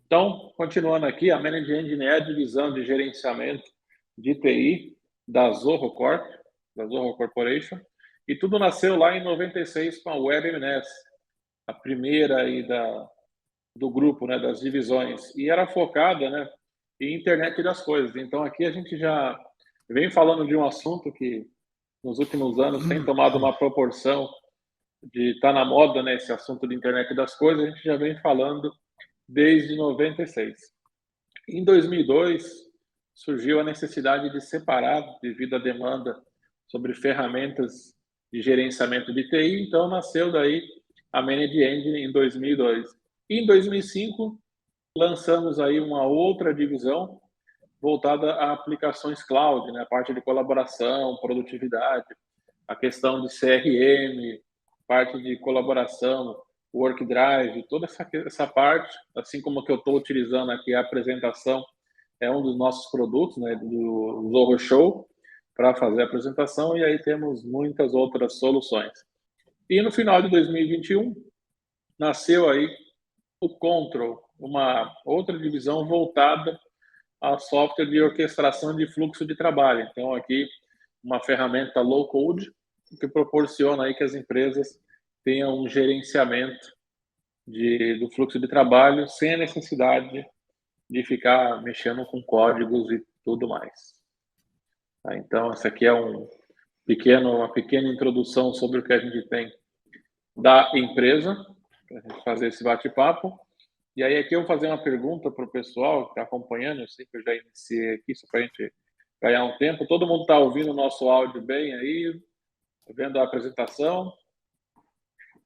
Então, continuando aqui, a Managed Engine é a divisão de gerenciamento de TI da Zoho Corp, da Zoho Corporation, e tudo nasceu lá em 96 com a WebMS, a primeira aí do grupo, né, das divisões, e era focada, né, em internet das coisas. Então, aqui a gente já vem falando de um assunto que nos últimos anos tem tomado uma proporção de estar na moda, né, esse assunto de internet das coisas, a gente já vem falando desde 96. Em 2002, surgiu a necessidade de separar, devido à demanda sobre ferramentas de gerenciamento de TI, então nasceu daí a Managed Engine em 2002. E em 2005, lançamos aí uma outra divisão voltada a aplicações cloud, né? A parte de colaboração, produtividade, a questão de CRM, parte de colaboração, Work Drive, toda essa parte, assim como que eu estou utilizando aqui a apresentação, é um dos nossos produtos, né, do Zoho Show, para fazer a apresentação, e aí temos muitas outras soluções. E no final de 2021, nasceu aí o Control, uma outra divisão voltada a software de orquestração de fluxo de trabalho. Então, aqui, uma ferramenta low-code que proporciona aí que as empresas tenham um gerenciamento do fluxo de trabalho sem a necessidade de ficar mexendo com códigos e tudo mais. Tá? Então, essa aqui é uma pequena introdução sobre o que a gente tem da empresa, para a gente fazer esse bate-papo. E aí aqui eu vou fazer uma pergunta para o pessoal que está acompanhando, eu sei que eu já iniciei aqui, só para a gente ganhar um tempo. Todo mundo está ouvindo o nosso áudio bem aí, vendo a apresentação?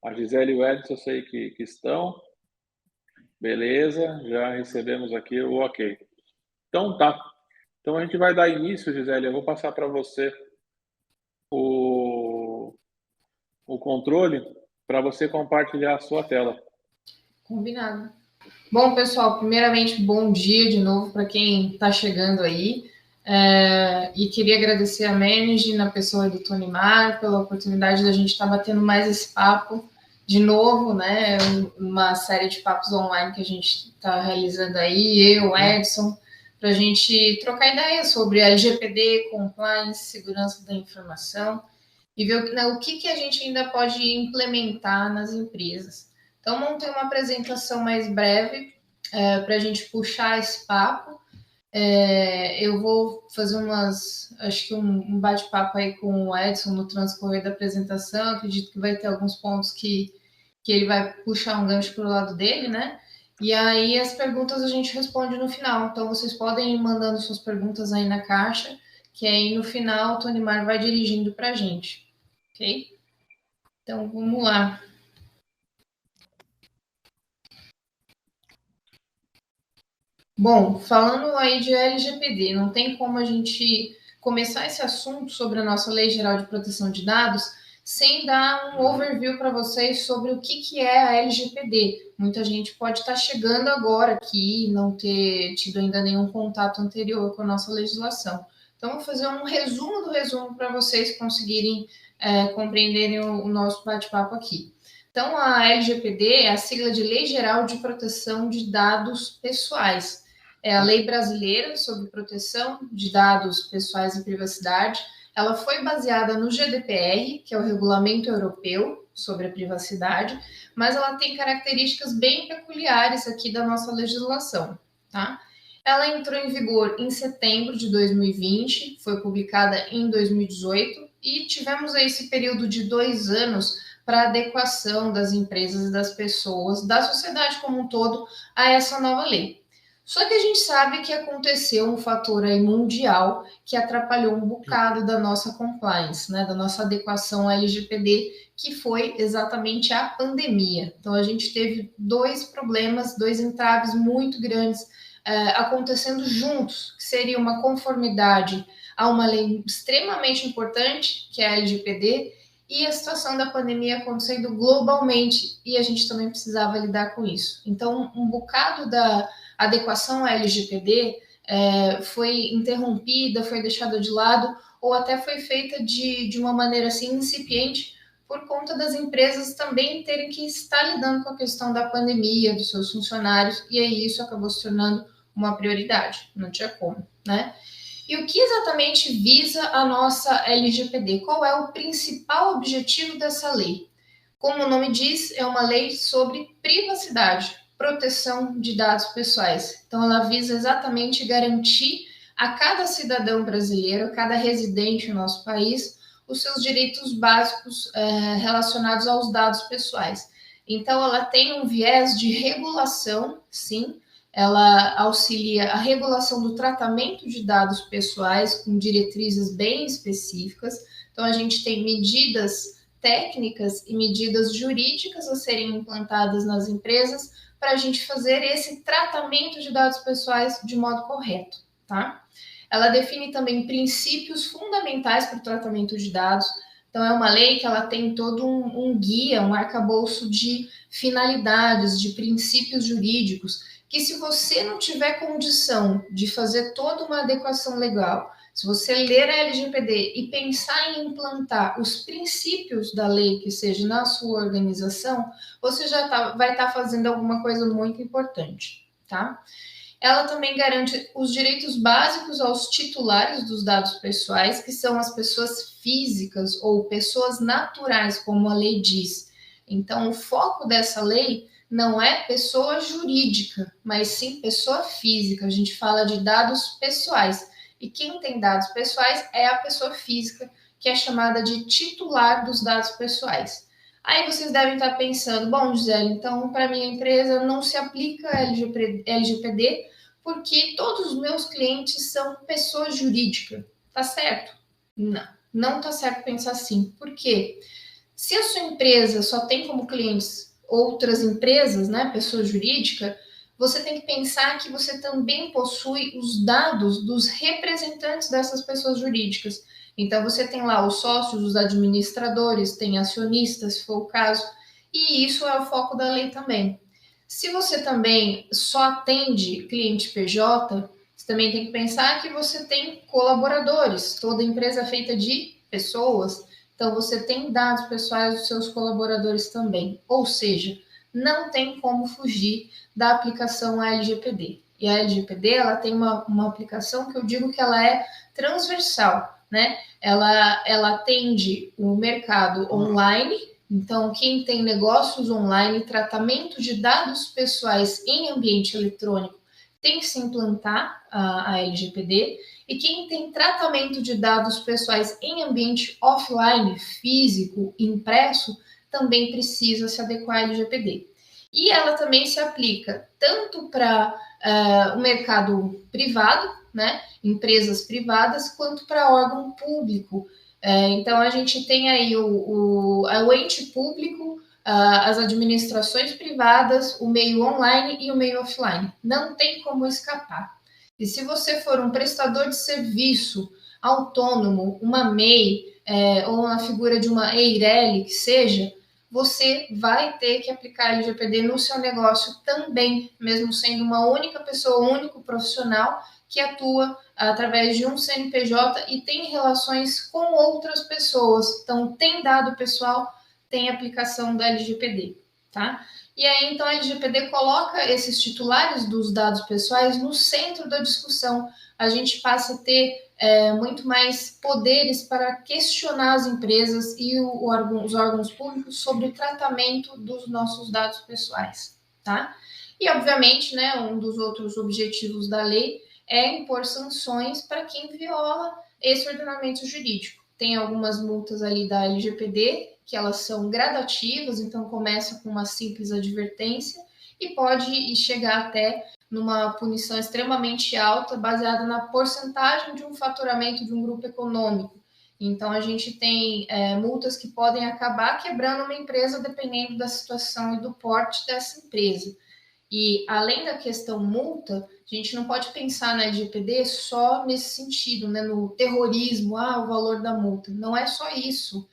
A Gisele e o Edson eu sei que estão. Beleza, já recebemos aqui o ok. Então tá. Então a gente vai dar início, Gisele, eu vou passar para você o controle para você compartilhar a sua tela. Combinado. Bom, pessoal, primeiramente, bom dia de novo para quem está chegando aí. E queria agradecer a Manage, na pessoa do Tony Mar, pela oportunidade da gente estar batendo mais esse papo de novo, né? Uma série de papos online que a gente está realizando aí, eu, Edson, para a gente trocar ideias sobre LGPD, compliance, segurança da informação e ver o que a gente ainda pode implementar nas empresas. Então, montei uma apresentação mais breve para a gente puxar esse papo. Eu vou fazer acho que um bate-papo aí com o Edson no transcorrer da apresentação. Acredito que vai ter alguns pontos que ele vai puxar um gancho para o lado dele, né? E aí as perguntas a gente responde no final. Então, vocês podem ir mandando suas perguntas aí na caixa, que aí no final o Tony Mar vai dirigindo para a gente, ok? Então, vamos lá. Bom, falando aí de LGPD, não tem como a gente começar esse assunto sobre a nossa Lei Geral de Proteção de Dados sem dar um overview para vocês sobre o que é a LGPD. Muita gente pode estar chegando agora aqui e não ter tido ainda nenhum contato anterior com a nossa legislação. Então, vou fazer um resumo do resumo para vocês conseguirem compreenderem o nosso bate-papo aqui. Então, a LGPD é a sigla de Lei Geral de Proteção de Dados Pessoais. É a lei brasileira sobre proteção de dados pessoais e privacidade. Ela foi baseada no GDPR, que é o Regulamento Europeu sobre a Privacidade, mas ela tem características bem peculiares aqui da nossa legislação, tá? Ela entrou em vigor em setembro de 2020, foi publicada em 2018 e tivemos aí esse período de 2 anos para adequação das empresas e das pessoas, da sociedade como um todo, a essa nova lei. Só que a gente sabe que aconteceu um fator aí mundial que atrapalhou um bocado da nossa compliance, né, da nossa adequação à LGPD, que foi exatamente a pandemia. Então, a gente teve 2 problemas, 2 entraves muito grandes acontecendo juntos, que seria uma conformidade a uma lei extremamente importante, que é a LGPD, e a situação da pandemia acontecendo globalmente, e a gente também precisava lidar com isso. Então, um bocado da adequação à LGPD foi interrompida, foi deixada de lado, ou até foi feita de uma maneira assim incipiente, por conta das empresas também terem que estar lidando com a questão da pandemia, dos seus funcionários, e aí isso acabou se tornando uma prioridade, não tinha como, né? E o que exatamente visa a nossa LGPD? Qual é o principal objetivo dessa lei? Como o nome diz, é uma lei sobre privacidade, proteção de dados pessoais. Então, ela visa exatamente garantir a cada cidadão brasileiro, a cada residente no nosso país, os seus direitos básicos relacionados aos dados pessoais. Então, ela tem um viés de regulação, sim, ela auxilia a regulação do tratamento de dados pessoais com diretrizes bem específicas. Então, a gente tem medidas técnicas e medidas jurídicas a serem implantadas nas empresas para a gente fazer esse tratamento de dados pessoais de modo correto, tá? Ela define também princípios fundamentais para o tratamento de dados. Então, é uma lei que ela tem todo um guia, um arcabouço de finalidades, de princípios jurídicos, que se você não tiver condição de fazer toda uma adequação legal, se você ler a LGPD e pensar em implantar os princípios da lei que seja na sua organização, você já vai estar fazendo alguma coisa muito importante, tá? Ela também garante os direitos básicos aos titulares dos dados pessoais, que são as pessoas físicas ou pessoas naturais, como a lei diz. Então, o foco dessa lei não é pessoa jurídica, mas sim pessoa física. A gente fala de dados pessoais. E quem tem dados pessoais é a pessoa física, que é chamada de titular dos dados pessoais. Aí vocês devem estar pensando, bom, Gisele, então para minha empresa não se aplica a LGPD porque todos os meus clientes são pessoa jurídica. Tá certo? Não, não tá certo pensar assim. Por quê? Se a sua empresa só tem como clientes outras empresas, né, pessoa jurídica, você tem que pensar que você também possui os dados dos representantes dessas pessoas jurídicas. Então, você tem lá os sócios, os administradores, tem acionistas, se for o caso, e isso é o foco da lei também. Se você também só atende cliente PJ, você também tem que pensar que você tem colaboradores, toda empresa é feita de pessoas, então você tem dados pessoais dos seus colaboradores também. Ou seja, não tem como fugir da aplicação LGPD. E a LGPD ela tem uma aplicação que eu digo que ela é transversal, né? Ela atende o mercado online, então quem tem negócios online, tratamento de dados pessoais em ambiente eletrônico, tem que se implantar a LGPD, e quem tem tratamento de dados pessoais em ambiente offline, físico, impresso, também precisa se adequar à LGPD. E ela também se aplica tanto para o mercado privado, né, empresas privadas, quanto para órgão público. Então, a gente tem aí o ente público, as administrações privadas, o meio online e o meio offline. Não tem como escapar. E se você for um prestador de serviço autônomo, uma MEI, ou na figura de uma EIRELI, que seja, você vai ter que aplicar LGPD no seu negócio também, mesmo sendo uma única pessoa, um único profissional que atua através de um CNPJ e tem relações com outras pessoas. Então, tem dado pessoal, tem aplicação da LGPD, tá? E aí, então, a LGPD coloca esses titulares dos dados pessoais no centro da discussão. A gente passa a ter muito mais poderes para questionar as empresas e os órgãos públicos sobre o tratamento dos nossos dados pessoais, tá? E, obviamente, né, um dos outros objetivos da lei é impor sanções para quem viola esse ordenamento jurídico. Tem algumas multas ali da LGPD, que elas são gradativas, então começa com uma simples advertência e pode chegar até numa punição extremamente alta, baseada na porcentagem de um faturamento de um grupo econômico. Então, a gente tem multas que podem acabar quebrando uma empresa, dependendo da situação e do porte dessa empresa. E, além da questão multa, a gente não pode pensar na LGPD só nesse sentido, né, no terrorismo, o valor da multa. Não é só isso.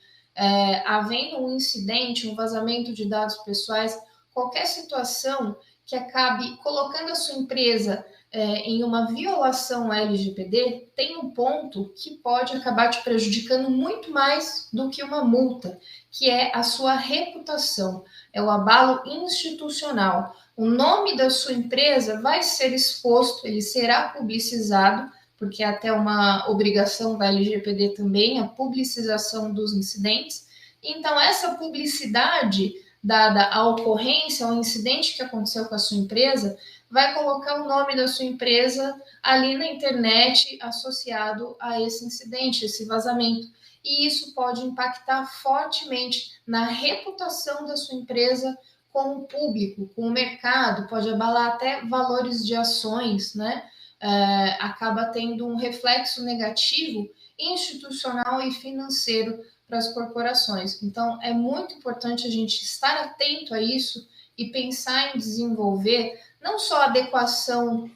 Havendo um incidente, um vazamento de dados pessoais, qualquer situação que acabe colocando a sua empresa em uma violação à LGPD, tem um ponto que pode acabar te prejudicando muito mais do que uma multa, que é a sua reputação, é o abalo institucional. O nome da sua empresa vai ser exposto, ele será publicizado, porque é até uma obrigação da LGPD também, a publicização dos incidentes. Então, essa publicidade dada à ocorrência, ao incidente que aconteceu com a sua empresa, vai colocar o nome da sua empresa ali na internet associado a esse incidente, esse vazamento. E isso pode impactar fortemente na reputação da sua empresa com o público, com o mercado, pode abalar até valores de ações, né? Acaba tendo um reflexo negativo institucional e financeiro para as corporações. Então, é muito importante a gente estar atento a isso e pensar em desenvolver não só a adequação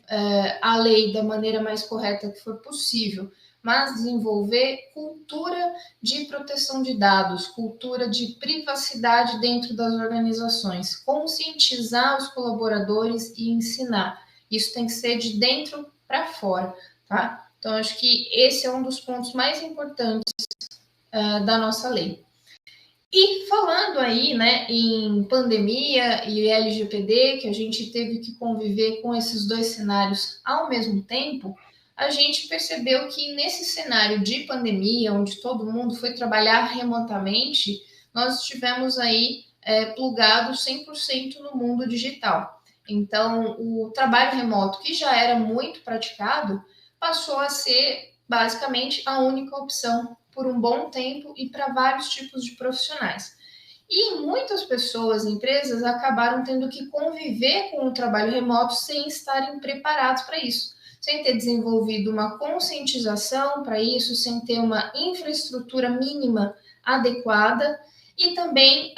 à lei da maneira mais correta que for possível, mas desenvolver cultura de proteção de dados, cultura de privacidade dentro das organizações, conscientizar os colaboradores e ensinar. Isso tem que ser de dentro para fora, tá? Então, acho que esse é um dos pontos mais importantes da nossa lei. E falando aí, né, em pandemia e LGPD, que a gente teve que conviver com esses dois cenários ao mesmo tempo, a gente percebeu que nesse cenário de pandemia, onde todo mundo foi trabalhar remotamente, nós estivemos aí plugados 100% no mundo digital. Então, o trabalho remoto, que já era muito praticado, passou a ser basicamente a única opção por um bom tempo e para vários tipos de profissionais. E muitas pessoas, empresas, acabaram tendo que conviver com o trabalho remoto sem estarem preparados para isso, sem ter desenvolvido uma conscientização para isso, sem ter uma infraestrutura mínima adequada e também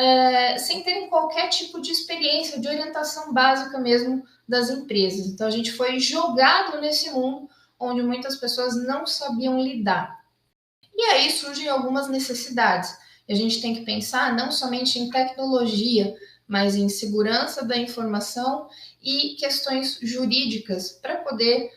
sem terem qualquer tipo de experiência, de orientação básica mesmo das empresas. Então, a gente foi jogado nesse mundo onde muitas pessoas não sabiam lidar. E aí surgem algumas necessidades. E a gente tem que pensar não somente em tecnologia, mas em segurança da informação e questões jurídicas para poder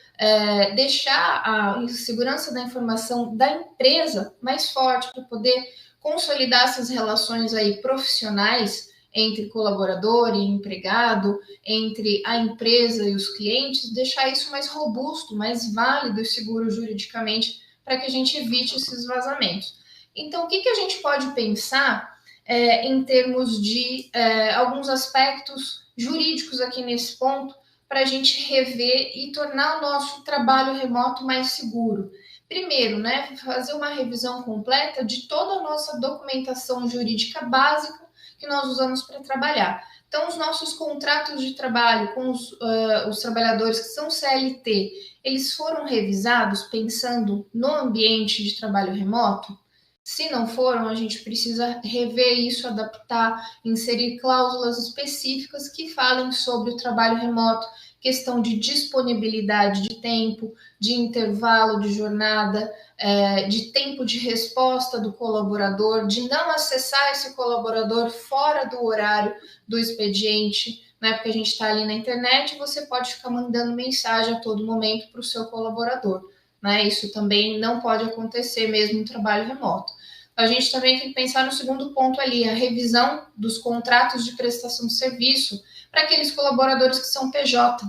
deixar a segurança da informação da empresa mais forte, para poder consolidar essas relações aí profissionais entre colaborador e empregado, entre a empresa e os clientes, deixar isso mais robusto, mais válido e seguro juridicamente para que a gente evite esses vazamentos. Então, o que a gente pode pensar em termos de alguns aspectos jurídicos aqui nesse ponto para a gente rever e tornar o nosso trabalho remoto mais seguro? Primeiro, né, fazer uma revisão completa de toda a nossa documentação jurídica básica que nós usamos para trabalhar. Então, os nossos contratos de trabalho com os trabalhadores que são CLT, eles foram revisados pensando no ambiente de trabalho remoto? Se não foram, a gente precisa rever isso, adaptar, inserir cláusulas específicas que falem sobre o trabalho remoto, questão de disponibilidade de tempo, de intervalo de jornada, de tempo de resposta do colaborador, de não acessar esse colaborador fora do horário do expediente, né? Porque a gente está ali na internet e você pode ficar mandando mensagem a todo momento para o seu colaborador, né? Isso também não pode acontecer mesmo no trabalho remoto. A gente também tem que pensar no segundo ponto ali, a revisão dos contratos de prestação de serviço para aqueles colaboradores que são PJ.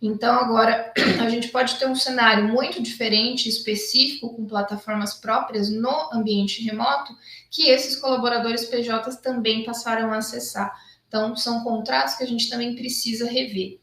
Então, agora, a gente pode ter um cenário muito diferente, específico, com plataformas próprias no ambiente remoto, que esses colaboradores PJs também passaram a acessar. Então, são contratos que a gente também precisa rever.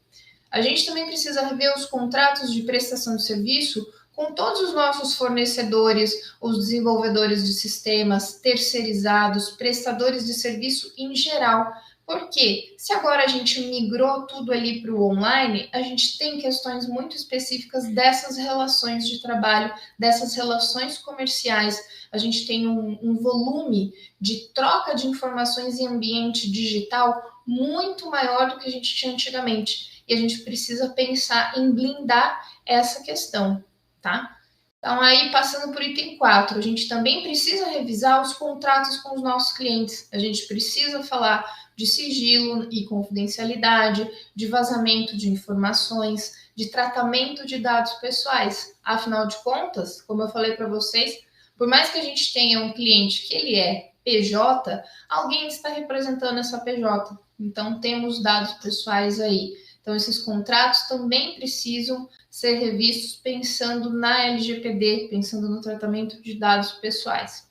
A gente também precisa rever os contratos de prestação de serviço com todos os nossos fornecedores, os desenvolvedores de sistemas, terceirizados, prestadores de serviço em geral. Porque se agora a gente migrou tudo ali para o online, a gente tem questões muito específicas dessas relações de trabalho, dessas relações comerciais. A gente tem um volume de troca de informações em ambiente digital muito maior do que a gente tinha antigamente. E a gente precisa pensar em blindar essa questão, tá? Então, aí, passando por item 4, a gente também precisa revisar os contratos com os nossos clientes. A gente precisa falar de sigilo e confidencialidade, de vazamento de informações, de tratamento de dados pessoais. Afinal de contas, como eu falei para vocês, por mais que a gente tenha um cliente que ele é PJ, alguém está representando essa PJ. Então, temos dados pessoais aí. Então, esses contratos também precisam ser revistos pensando na LGPD, pensando no tratamento de dados pessoais.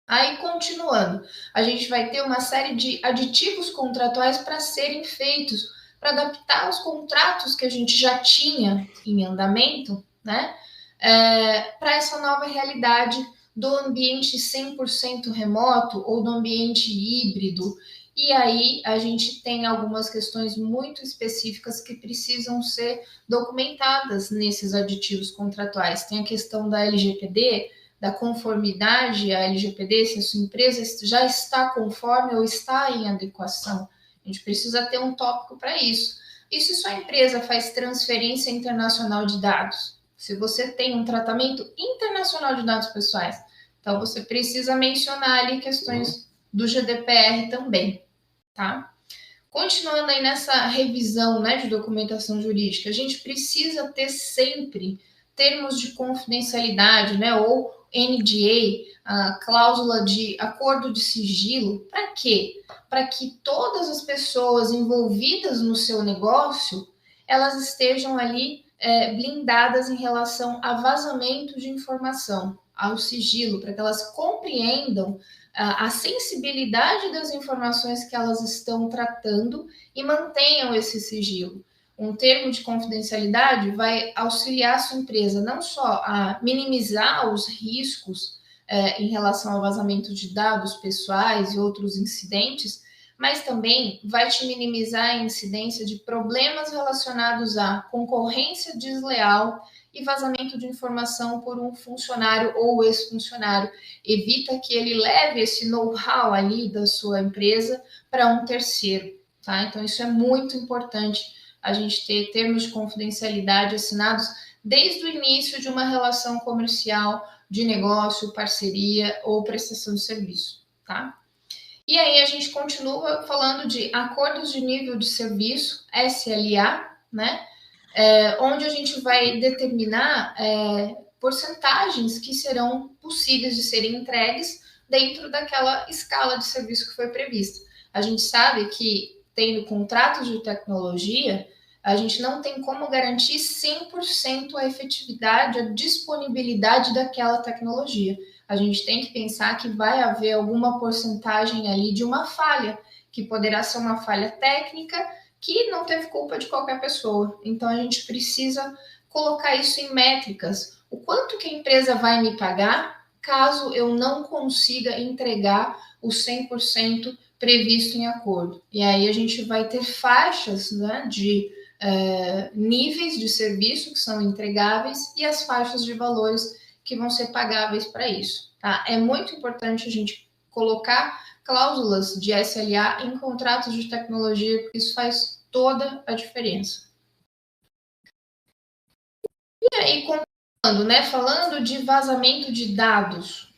Aí, continuando, a gente vai ter uma série de aditivos contratuais para serem feitos, para adaptar os contratos que a gente já tinha em andamento, né, para essa nova realidade do ambiente 100% remoto ou do ambiente híbrido. E aí a gente tem algumas questões muito específicas que precisam ser documentadas nesses aditivos contratuais. Tem a questão da LGPD, da conformidade à LGPD, se a sua empresa já está conforme ou está em adequação. A gente precisa ter um tópico para isso. E se sua empresa faz transferência internacional de dados? Se você tem um tratamento internacional de dados pessoais, então você precisa mencionar ali questões do GDPR também, tá? Continuando aí nessa revisão, né, de documentação jurídica, a gente precisa ter sempre termos de confidencialidade, né, ou NDA, a cláusula de acordo de sigilo. Para quê? Para que todas as pessoas envolvidas no seu negócio, elas estejam ali blindadas em relação a vazamento de informação, ao sigilo, para que elas compreendam a sensibilidade das informações que elas estão tratando e mantenham esse sigilo. Um termo de confidencialidade vai auxiliar a sua empresa não só a minimizar os riscos em relação ao vazamento de dados pessoais e outros incidentes, mas também vai te minimizar a incidência de problemas relacionados à concorrência desleal e vazamento de informação por um funcionário ou ex-funcionário. Evita que ele leve esse know-how ali da sua empresa para um terceiro, tá? Então, isso é muito importante, a gente ter termos de confidencialidade assinados desde o início de uma relação comercial, de negócio, parceria ou prestação de serviço, tá? E aí a gente continua falando de acordos de nível de serviço, SLA, né? Onde a gente vai determinar porcentagens que serão possíveis de serem entregues dentro daquela escala de serviço que foi prevista. A gente sabe que, tendo contratos de tecnologia, a gente não tem como garantir 100% a efetividade, a disponibilidade daquela tecnologia. A gente tem que pensar que vai haver alguma porcentagem ali de uma falha, que poderá ser uma falha técnica, que não teve culpa de qualquer pessoa. Então, a gente precisa colocar isso em métricas. O quanto que a empresa vai me pagar caso eu não consiga entregar o 100% previsto em acordo. E aí a gente vai ter faixas, né, de níveis de serviço que são entregáveis e as faixas de valores que vão ser pagáveis para isso. Tá? É muito importante a gente colocar cláusulas de SLA em contratos de tecnologia, porque isso faz toda a diferença. E aí, continuando, né, falando de vazamento de dados,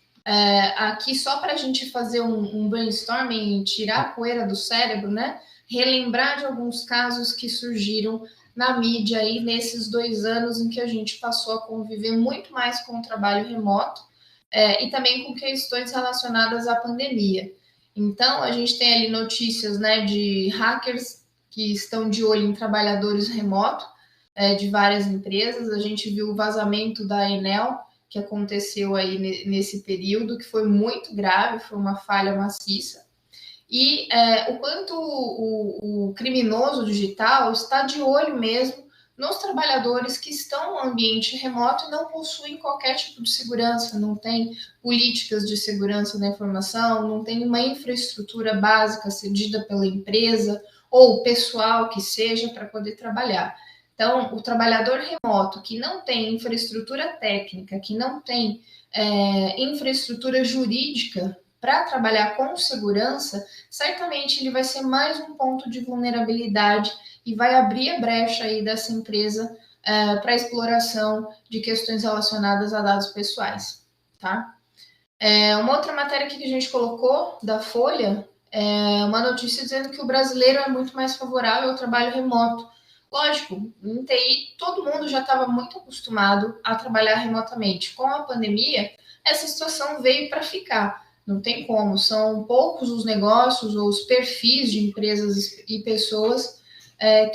aqui só para a gente fazer um brainstorming, tirar a poeira do cérebro, né, relembrar de alguns casos que surgiram na mídia aí nesses 2 anos em que a gente passou a conviver muito mais com o trabalho remoto e também com questões relacionadas à pandemia. Então, a gente tem ali notícias, né, de hackers que estão de olho em trabalhadores remotos de várias empresas. A gente viu o vazamento da Enel, que aconteceu aí nesse período, que foi muito grave, foi uma falha maciça. E o quanto o criminoso digital está de olho mesmo nos trabalhadores que estão no ambiente remoto e não possuem qualquer tipo de segurança, não tem políticas de segurança da informação, não tem uma infraestrutura básica cedida pela empresa ou pessoal que seja para poder trabalhar. Então, o trabalhador remoto que não tem infraestrutura técnica, que não tem infraestrutura jurídica para trabalhar com segurança, certamente ele vai ser mais um ponto de vulnerabilidade e vai abrir a brecha aí dessa empresa para exploração de questões relacionadas a dados pessoais, tá? Uma outra matéria aqui que a gente colocou da Folha é uma notícia dizendo que o brasileiro é muito mais favorável ao trabalho remoto. Lógico, em TI, todo mundo já estava muito acostumado a trabalhar remotamente. Com a pandemia, essa situação veio para ficar. Não tem como, são poucos os negócios ou os perfis de empresas e pessoas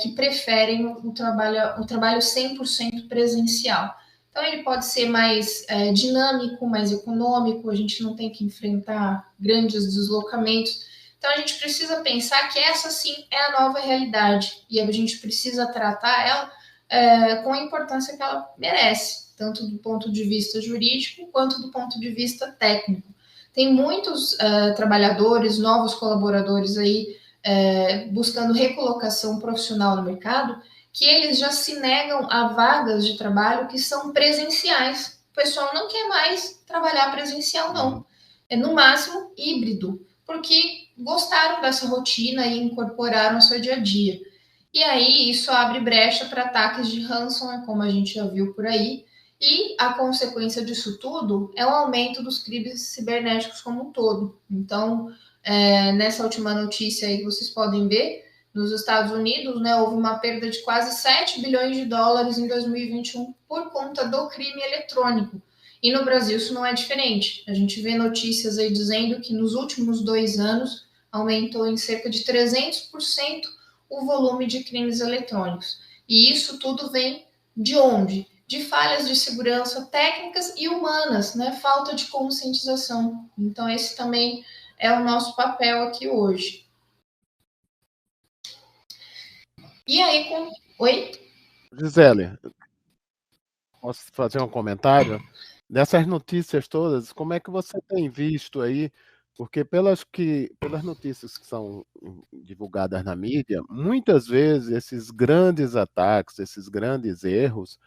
que preferem o trabalho 100% presencial. Então, ele pode ser mais dinâmico, mais econômico, a gente não tem que enfrentar grandes deslocamentos. Então, a gente precisa pensar que essa, sim, é a nova realidade e a gente precisa tratar ela com a importância que ela merece, tanto do ponto de vista jurídico quanto do ponto de vista técnico. Tem muitos trabalhadores, novos colaboradores aí buscando recolocação profissional no mercado, que eles já se negam a vagas de trabalho que são presenciais. O pessoal não quer mais trabalhar presencial, não. É no máximo híbrido, porque gostaram dessa rotina e incorporaram ao seu dia a dia. E aí isso abre brecha para ataques de ransomware, como a gente já viu por aí, e a consequência disso tudo é o aumento dos crimes cibernéticos como um todo. Então, nessa última notícia aí que vocês podem ver, nos Estados Unidos, né, houve uma perda de quase 7 bilhões de dólares em 2021 por conta do crime eletrônico. E no Brasil isso não é diferente. A gente vê notícias aí dizendo que nos últimos 2 anos aumentou em cerca de 300% o volume de crimes eletrônicos. E isso tudo vem de onde? De falhas de segurança técnicas e humanas, né? Falta de conscientização. Então, esse também é o nosso papel aqui hoje. E aí, com. Oi? Gisele, posso fazer um comentário? Dessas notícias todas, como é que você tem visto aí? Porque pelas notícias que são divulgadas na mídia, muitas vezes esses grandes ataques, esses grandes erros,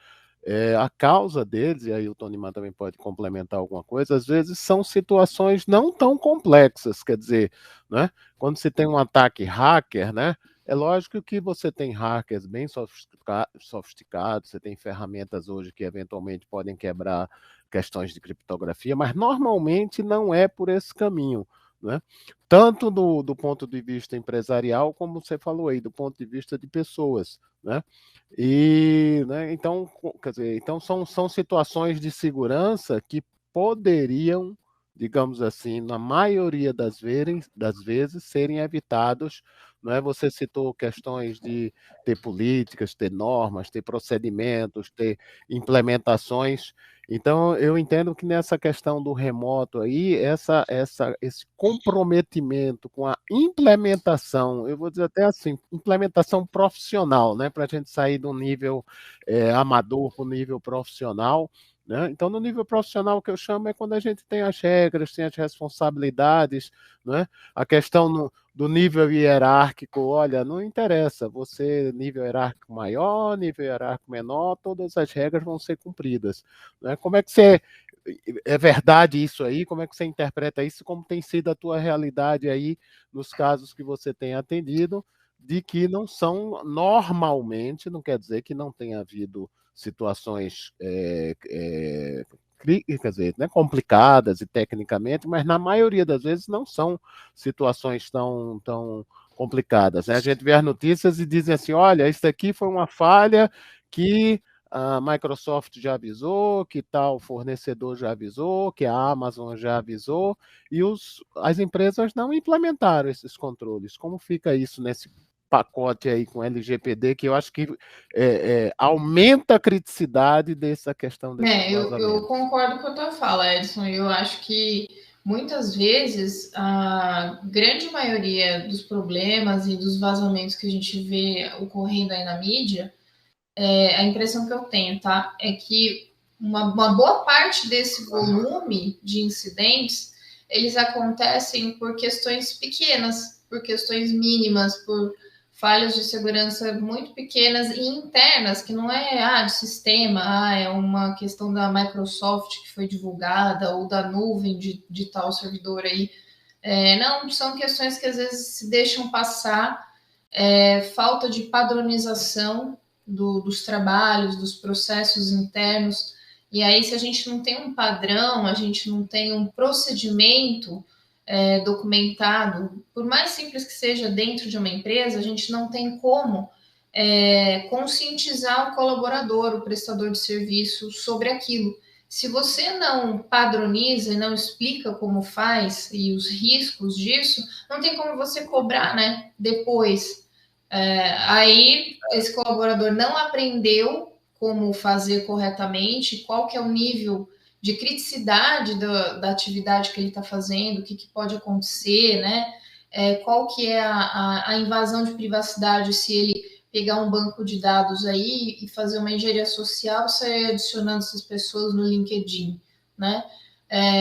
a causa deles, e aí o Tony também pode complementar alguma coisa, às vezes são situações não tão complexas, quer dizer, né? Quando se tem um ataque hacker, né? É lógico que você tem hackers bem sofisticados, você tem ferramentas hoje que eventualmente podem quebrar questões de criptografia, mas normalmente não é por esse caminho, né? Tanto do ponto de vista empresarial, como você falou aí, do ponto de vista de pessoas, né? E, né, então, quer dizer, então são situações de segurança que poderiam, digamos assim, na maioria das vezes, serem evitados. Não é? Você citou questões de ter políticas, ter normas, ter procedimentos, ter implementações. Então, eu entendo que nessa questão do remoto aí, esse comprometimento com a implementação, eu vou dizer até assim, implementação profissional, né, para a gente sair do nível amador para o nível profissional. Né? Então, no nível profissional, o que eu chamo é quando a gente tem as regras, tem as responsabilidades, né? A questão do nível hierárquico, olha, não interessa, você, nível hierárquico maior, nível hierárquico menor, todas as regras vão ser cumpridas. Né? Como é que você. É verdade isso aí? Como é que você interpreta isso? Como tem sido a tua realidade aí nos casos que você tem atendido, de que não são normalmente, não quer dizer que não tenha havido situações quer dizer, né, complicadas e tecnicamente, mas na maioria das vezes não são situações tão complicadas. Né? A gente vê as notícias e dizem assim, olha, isso aqui foi uma falha que a Microsoft já avisou, que tal fornecedor já avisou, que a Amazon já avisou, e as empresas não implementaram esses controles. Como fica isso nesse pacote aí com LGPD, que eu acho que aumenta a criticidade dessa questão desses Eu vazamentos? concordo com a tua fala, Edson. Eu acho que muitas vezes a grande maioria dos problemas e dos vazamentos que a gente vê ocorrendo aí na mídia, a impressão que eu tenho, tá? É que uma boa parte desse volume de incidentes, eles acontecem por questões pequenas, por questões mínimas, por falhas de segurança muito pequenas e internas, que não é de sistema, é uma questão da Microsoft que foi divulgada, ou da nuvem de tal servidor aí. Não, são questões que às vezes se deixam passar, falta de padronização dos trabalhos, dos processos internos. E aí, se a gente não tem um padrão, a gente não tem um procedimento documentado, por mais simples que seja dentro de uma empresa, a gente não tem como conscientizar o colaborador, o prestador de serviço sobre aquilo. Se você não padroniza e não explica como faz e os riscos disso, não tem como você cobrar, né? Depois. Aí esse colaborador não aprendeu como fazer corretamente, qual que é o nível de criticidade da atividade que ele está fazendo, o que pode acontecer, né? Qual que é a invasão de privacidade se ele pegar um banco de dados aí e fazer uma engenharia social e sair adicionando essas pessoas no LinkedIn, né?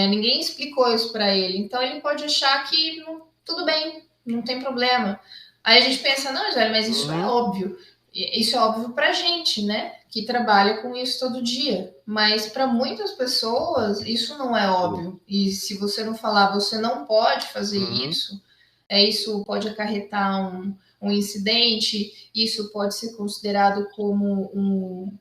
Ninguém explicou isso para ele, então ele pode achar que tudo bem, não tem problema. Aí a gente pensa, não, Jair, mas isso é óbvio. Isso é óbvio para a gente, né? Que trabalha com isso todo dia. Mas para muitas pessoas, isso não é óbvio. E se você não falar, você não pode fazer isso, isso pode acarretar um incidente, isso pode ser considerado como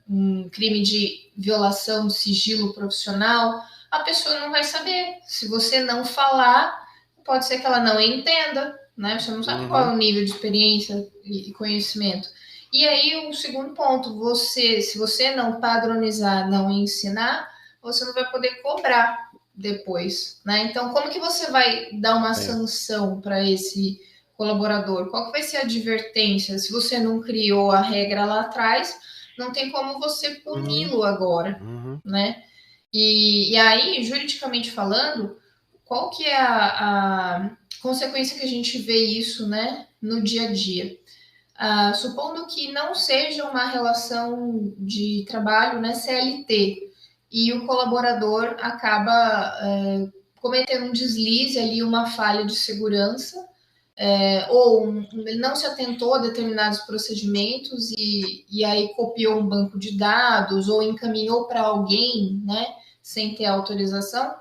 um crime de violação do sigilo profissional. A pessoa não vai saber. Se você não falar, pode ser que ela não entenda, né? Você não sabe qual é o nível de experiência e conhecimento. E aí, o segundo ponto, se você não padronizar, não ensinar, você não vai poder cobrar depois, né? Então, como que você vai dar uma sanção para esse colaborador? Qual que vai ser a advertência? Se você não criou a regra lá atrás, não tem como você puni-lo agora, né? E aí, juridicamente falando, qual que é a consequência que a gente vê isso, né, no dia a dia? Supondo que não seja uma relação de trabalho, né, CLT, e o colaborador acaba cometendo um deslize ali, uma falha de segurança, ou ele não se atentou a determinados procedimentos e aí copiou um banco de dados ou encaminhou para alguém, né, sem ter autorização,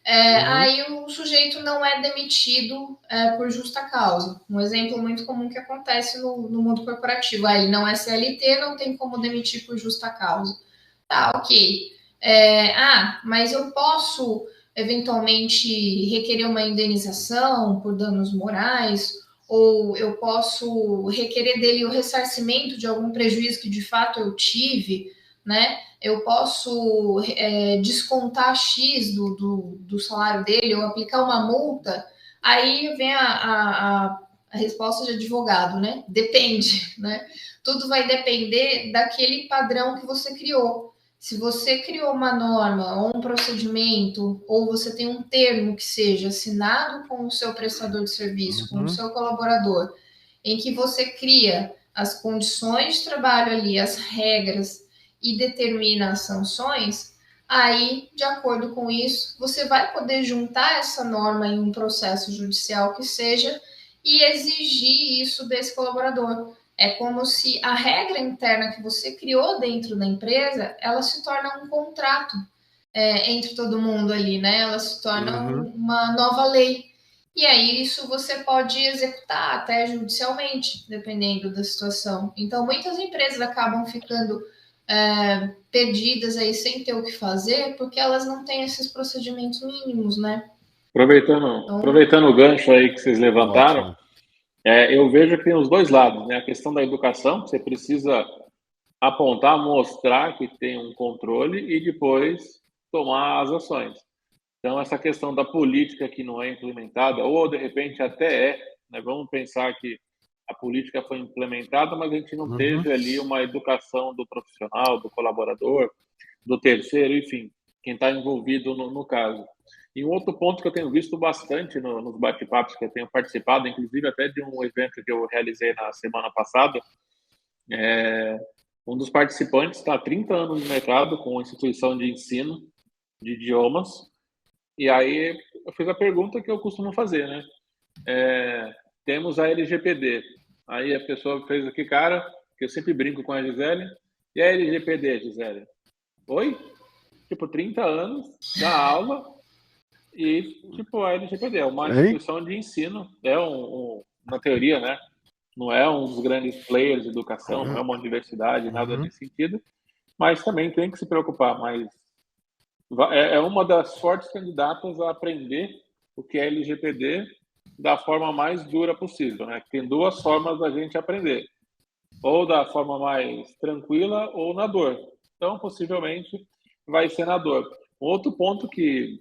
aí o sujeito não é demitido por justa causa. Um exemplo muito comum que acontece no mundo corporativo. Ele não é CLT, não tem como demitir por justa causa. Tá, ok. Mas eu posso eventualmente requerer uma indenização por danos morais, ou eu posso requerer dele o ressarcimento de algum prejuízo que de fato eu tive, né? Eu posso descontar X do salário dele, ou aplicar uma multa. Aí vem a resposta de advogado, né? Depende, né? Tudo vai depender daquele padrão que você criou. Se você criou uma norma ou um procedimento, ou você tem um termo que seja assinado com o seu prestador de serviço, com o seu colaborador, em que você cria as condições de trabalho ali, as regras e determina as sanções, aí, de acordo com isso, você vai poder juntar essa norma em um processo judicial que seja e exigir isso desse colaborador. É como se a regra interna que você criou dentro da empresa, ela se torna um contrato entre todo mundo ali, né? Ela se torna uma nova lei. E aí isso você pode executar até judicialmente, dependendo da situação. Então, muitas empresas acabam ficando perdidas aí sem ter o que fazer, porque elas não têm esses procedimentos mínimos, né? Aproveitando o gancho aí que vocês levantaram, eu vejo que tem os dois lados, né? A questão da educação, você precisa apontar, mostrar que tem um controle e depois tomar as ações. Então, essa questão da política que não é implementada, ou de repente até né? Vamos pensar que a política foi implementada, mas a gente não teve ali uma educação do profissional, do colaborador, do terceiro, enfim, quem está envolvido no caso. E um outro ponto que eu tenho visto bastante nos bate-papos que eu tenho participado, inclusive até de um evento que eu realizei na semana passada, um dos participantes está há 30 anos no mercado com instituição de ensino de idiomas, e aí eu fiz a pergunta que eu costumo fazer, né? Temos a LGPD. Aí a pessoa fez aqui, cara, que eu sempre brinco com a Gisele, e a LGPD, Gisele? Oi? Tipo, 30 anos da aula e, tipo, a LGPD é uma instituição de ensino, na teoria, né? Não é um dos grandes players de educação, não é uma universidade, nada nesse sentido, mas também tem que se preocupar, mas é uma das fortes candidatas a aprender o que é LGPD da forma mais dura possível, né? Tem duas formas da gente aprender. ou da forma mais tranquila ou na dor. Então, possivelmente, vai ser na dor. Outro ponto que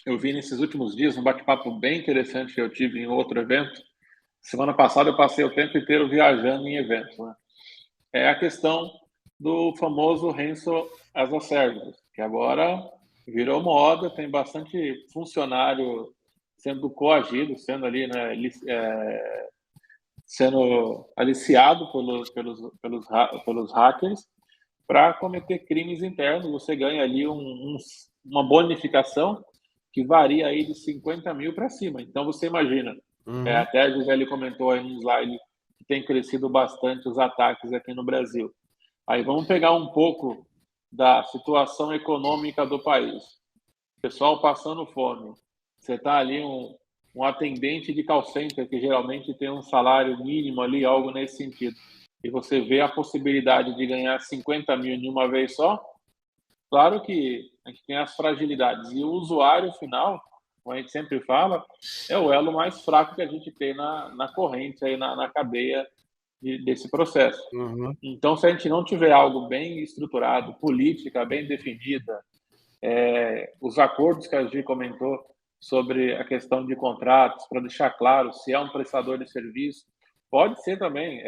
eu vi nesses últimos dias, um bate-papo bem interessante que eu tive em outro evento. Semana passada eu passei o tempo inteiro viajando em eventos, né? É a questão do famoso ransom as a service, que agora virou moda, tem bastante funcionário sendo coagido, sendo ali, né, sendo aliciado pelos hackers para cometer crimes internos. Você ganha ali uma bonificação que varia aí de 50 mil para cima. Então, você imagina, até a Gisele comentou aí no slide que tem crescido bastante os ataques aqui no Brasil. Aí vamos pegar um pouco da situação econômica do país. O pessoal passando fome. Você está ali um atendente de call center que geralmente tem um salário mínimo ali, algo nesse sentido. E você vê a possibilidade de ganhar 50 mil de uma vez só. Claro que a gente tem as fragilidades. E o usuário final, como a gente sempre fala, é o elo mais fraco que a gente tem na corrente, aí na cadeia desse processo. Então, se a gente não tiver algo bem estruturado, política bem definida, os acordos que a Gi comentou sobre a questão de contratos, para deixar claro se é um prestador de serviço, pode ser também.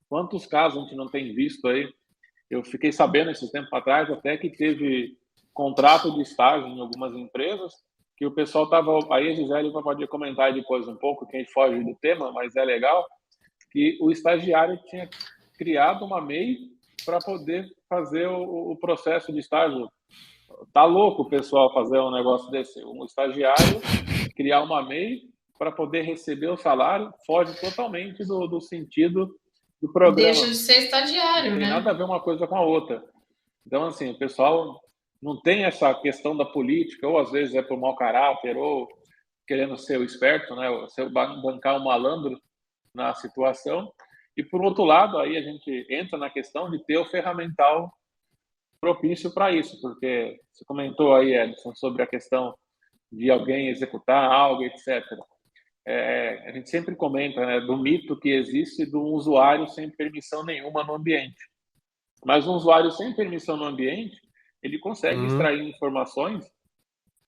Quantos casos a gente não tem visto aí? Eu fiquei sabendo esses tempos atrás até que teve contrato de estágio em algumas empresas que o pessoal estava... Aí a Gisele pode comentar depois um pouco, quem foge do tema, mas é legal, que o estagiário tinha criado uma MEI para poder fazer o processo de estágio. Tá louco o pessoal fazer um negócio desse. Um estagiário criar uma MEI para poder receber o salário foge totalmente do sentido do programa. Deixa de ser estagiário, não tem nada a ver uma coisa com a outra. Então, assim, o pessoal não tem essa questão da política, ou às vezes é por mau caráter, ou querendo ser o esperto, né? Bancar um malandro na situação. E, por outro lado, aí a gente entra na questão de ter o ferramental propício para isso, porque você comentou aí, Edson, sobre a questão de alguém executar algo, etc. A gente sempre comenta, né, do mito que existe do usuário sem permissão nenhuma no ambiente. Mas um usuário sem permissão no ambiente, ele consegue extrair informações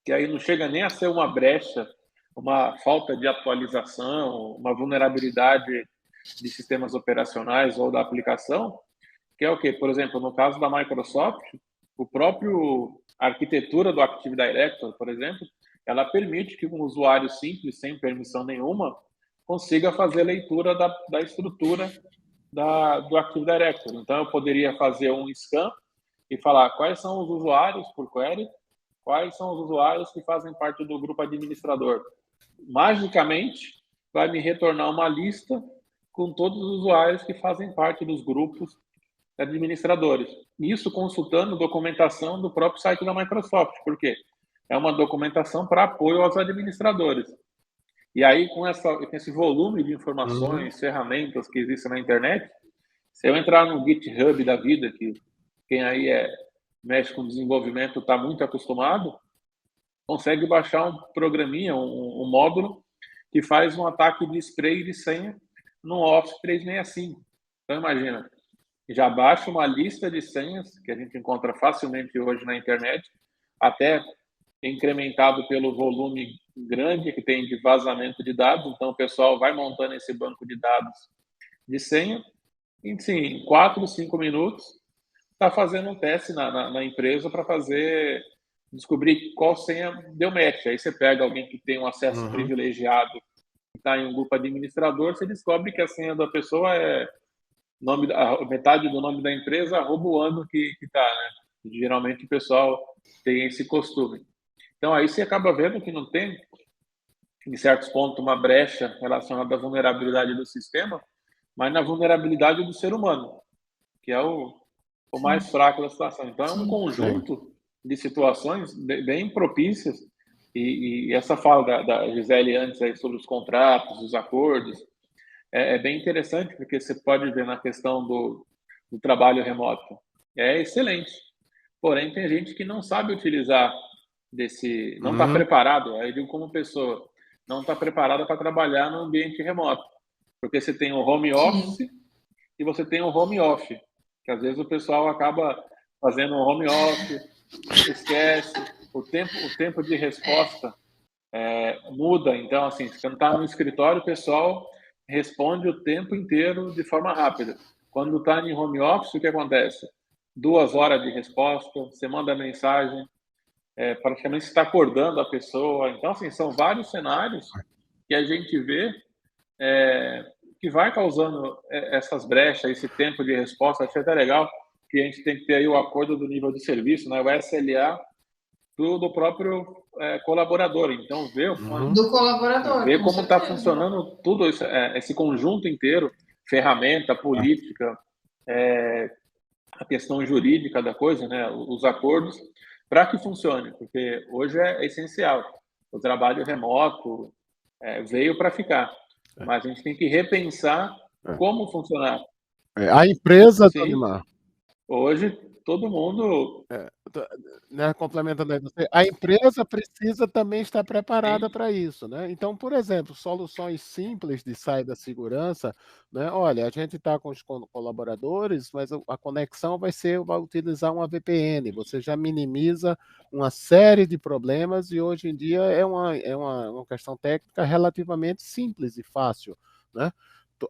que aí não chega nem a ser uma brecha, uma falta de atualização, uma vulnerabilidade de sistemas operacionais ou da aplicação, que é o quê? Por exemplo, no caso da Microsoft, o próprio arquitetura do Active Directory, por exemplo, ela permite que um usuário simples, sem permissão nenhuma, consiga fazer leitura da estrutura do Active Directory. Então, eu poderia fazer um scan e falar quais são os usuários por query, quais são os usuários que fazem parte do grupo administrador. Magicamente, vai me retornar uma lista com todos os usuários que fazem parte dos grupos administradores. Isso consultando documentação do próprio site da Microsoft, porque é uma documentação para apoio aos administradores. E aí, com esse volume de informações, ferramentas que existem na internet, se eu entrar no GitHub da vida, que quem aí mexe com desenvolvimento está muito acostumado, consegue baixar um programinha, um módulo que faz um ataque de spray de senha no Office 365. Então, imagina, já baixa uma lista de senhas que a gente encontra facilmente hoje na internet, até incrementado pelo volume grande que tem de vazamento de dados. Então, o pessoal vai montando esse banco de dados de senha. Em 4, 5 minutos, está fazendo um teste na empresa para descobrir qual senha deu match. Aí você pega alguém que tem um acesso privilegiado, que está em um grupo administrador, você descobre que a senha da pessoa é metade do nome da empresa, o ano que está, né? Geralmente o pessoal tem esse costume. Então, aí você acaba vendo que não tem, em certos pontos, uma brecha relacionada à vulnerabilidade do sistema, mas na vulnerabilidade do ser humano, que é o mais fraco da situação. Então, é um conjunto de situações bem propícias, e essa fala da Gisele antes aí sobre os contratos, os acordos, é bem interessante, porque você pode ver na questão do trabalho remoto. É excelente. Porém, tem gente que não sabe utilizar não está preparado, aí eu digo como pessoa, não está preparada para trabalhar no ambiente remoto. Porque você tem o home office e você tem o home office, que às vezes o pessoal acaba fazendo um home office, esquece, o tempo de resposta muda. Então, assim, se você não está no escritório, o pessoal responde o tempo inteiro de forma rápida. Quando está em home office, o que acontece? 2 horas de resposta, você manda mensagem, praticamente você está acordando a pessoa. Então, assim, são vários cenários que a gente vê que vai causando essas brechas, esse tempo de resposta. Achei até legal que a gente tem que ter aí o acordo do nível de serviço, né, o SLA, do próprio colaborador. Então, ver do colaborador, ver com como está certeza. funcionando tudo isso, esse conjunto inteiro, ferramenta, política, a questão jurídica da coisa, né, os acordos, para que funcione, porque hoje é essencial. O trabalho remoto veio para ficar, mas a gente tem que repensar como funcionar. A empresa, Sim, Donimar, hoje todo mundo... né, complementando aí você, a empresa precisa também estar preparada Sim, para isso, né? Então, por exemplo, soluções simples de cibersegurança, né? Olha, a gente está com os colaboradores, mas a conexão vai utilizar uma VPN. Você já minimiza uma série de problemas e hoje em dia é uma questão técnica relativamente simples e fácil, né?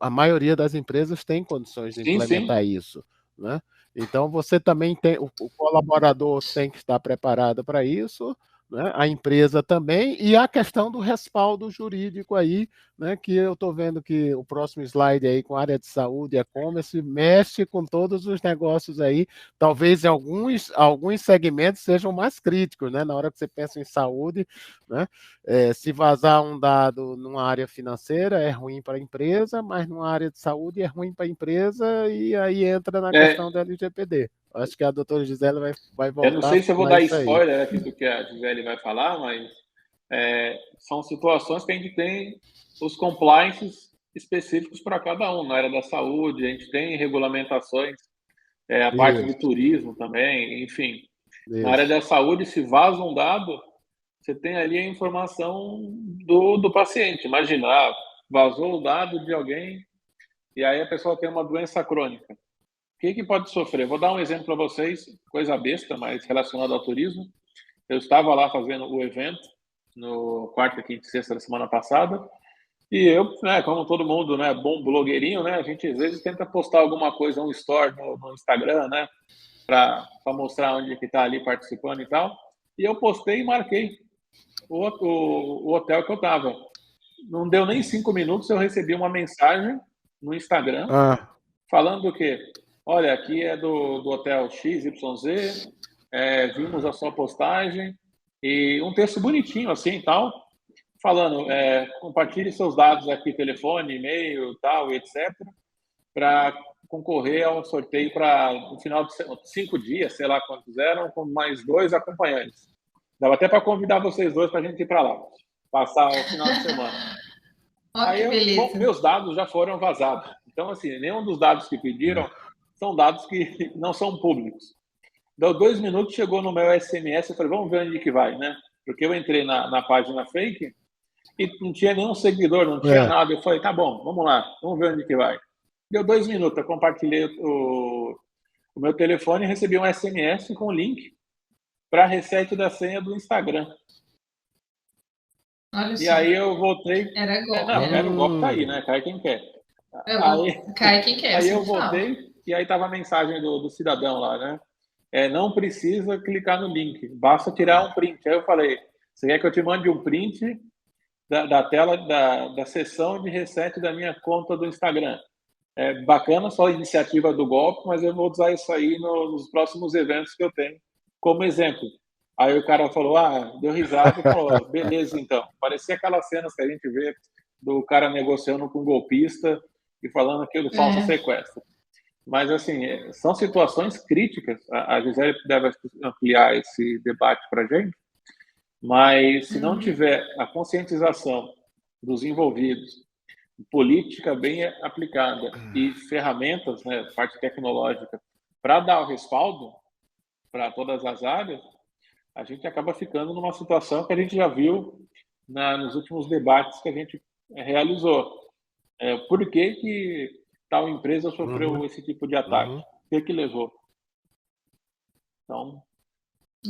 A maioria das empresas tem condições de sim, implementar isso, né? Então, você também tem, o colaborador tem que estar preparado para isso, né? A empresa também, e a questão do respaldo jurídico aí, né? Que eu estou vendo que o próximo slide aí com a área de saúde e e-commerce mexe com todos os negócios aí, talvez em alguns segmentos sejam mais críticos, né? Na hora que você pensa em saúde, né? Se vazar um dado numa área financeira é ruim para a empresa, mas numa área de saúde é ruim para a empresa, e aí entra na questão da LGPD. Acho que a doutora Gisele vai eu não voltar a sei se eu vou falar dar isso aí. spoiler aqui do que a Gisele vai falar, mas são situações que a gente tem os compliances específicos para cada um. Na área da saúde, a gente tem regulamentações, a parte de Isso, turismo também, enfim. Na área isso. da saúde, se vaza um dado, você tem ali a informação do paciente. Imagina, vazou o dado de alguém e aí a pessoa tem uma doença crônica. O que pode sofrer? Vou dar um exemplo para vocês, coisa besta, mas relacionada ao turismo. Eu estava lá fazendo o evento no quarta, quinta e sexta da semana passada, e eu, né, como todo mundo, né, bom blogueirinho, né, a gente às vezes tenta postar alguma coisa, um story no Instagram, né, para mostrar onde que está ali participando e tal. E eu postei e marquei o hotel que eu estava. Não deu nem 5 minutos, eu recebi uma mensagem no Instagram falando o quê? Olha, aqui é do hotel XYZ, vimos a sua postagem, e um texto bonitinho assim, tal, falando, compartilhe seus dados aqui, telefone, e-mail, tal, etc, para concorrer ao sorteio para no final de 5 dias, sei lá quantos eram, com mais 2 acompanhantes. Dava até para convidar vocês dois para a gente ir para lá, passar o final de semana. Olha que beleza. Meus dados já foram vazados. Então, assim, nenhum dos dados que pediram são dados que não são públicos. Deu 2 minutos, chegou no meu SMS, eu falei, vamos ver onde que vai, né? Porque eu entrei na página fake e não tinha nenhum seguidor, não tinha nada. Eu falei, tá bom, vamos lá, vamos ver onde que vai. Deu 2 minutos, eu compartilhei o meu telefone e recebi um SMS com o link para reset da senha do Instagram. Olha E só. aí eu voltei. Era golpe. Não, era o golpe, tá aí, né? Cai quem quer. Cai quem quer. Aí eu voltei e aí tava a mensagem do cidadão lá, né? Não precisa clicar no link, basta tirar um print. Aí eu falei, você quer que eu te mande um print da tela da sessão de reset da minha conta do Instagram? Bacana só a iniciativa do golpe, mas eu vou usar isso aí nos próximos eventos que eu tenho como exemplo. Aí o cara falou, deu risada e falou, beleza então. Parecia aquelas cenas que a gente vê do cara negociando com um golpista e falando aquilo falso sequestro. Mas, assim, são situações críticas. A Gisele deve ampliar esse debate para a gente, mas se não tiver a conscientização dos envolvidos, política bem aplicada e ferramentas, né, parte tecnológica, para dar o respaldo para todas as áreas, a gente acaba ficando numa situação que a gente já viu nos últimos debates que a gente realizou. Por que tal empresa sofreu esse tipo de ataque. O que levou? Então,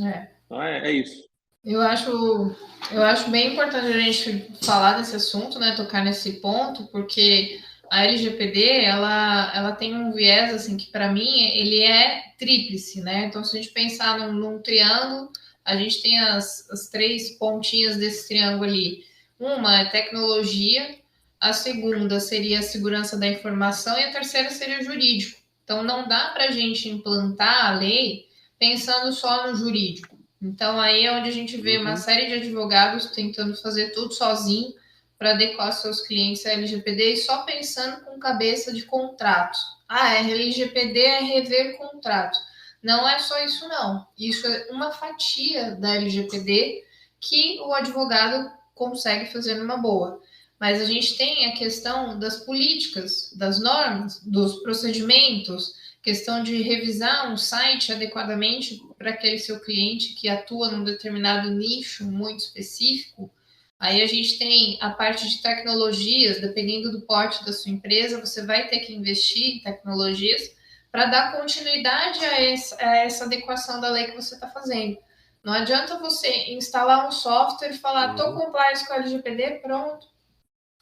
é isso. Eu acho bem importante a gente falar desse assunto, né, tocar nesse ponto, porque a LGPD, ela tem um viés, assim, que para mim, ele é tríplice, né? Então, se a gente pensar num triângulo, a gente tem as três pontinhas desse triângulo ali. Uma é tecnologia, a segunda seria a segurança da informação e a terceira seria o jurídico. Então, não dá para a gente implantar a lei pensando só no jurídico. Então, aí é onde a gente vê uma série de advogados tentando fazer tudo sozinho para adequar seus clientes à LGPD e só pensando com cabeça de contratos. Ah, LGPD é rever contratos. Não é só isso, não. Isso é uma fatia da LGPD que o advogado consegue fazer numa boa. Mas a gente tem a questão das políticas, das normas, dos procedimentos, questão de revisar um site adequadamente para aquele seu cliente que atua num determinado nicho muito específico. Aí a gente tem a parte de tecnologias, dependendo do porte da sua empresa, você vai ter que investir em tecnologias para dar continuidade a essa adequação da lei que você está fazendo. Não adianta você instalar um software e falar, estou compliance com a LGPD, pronto,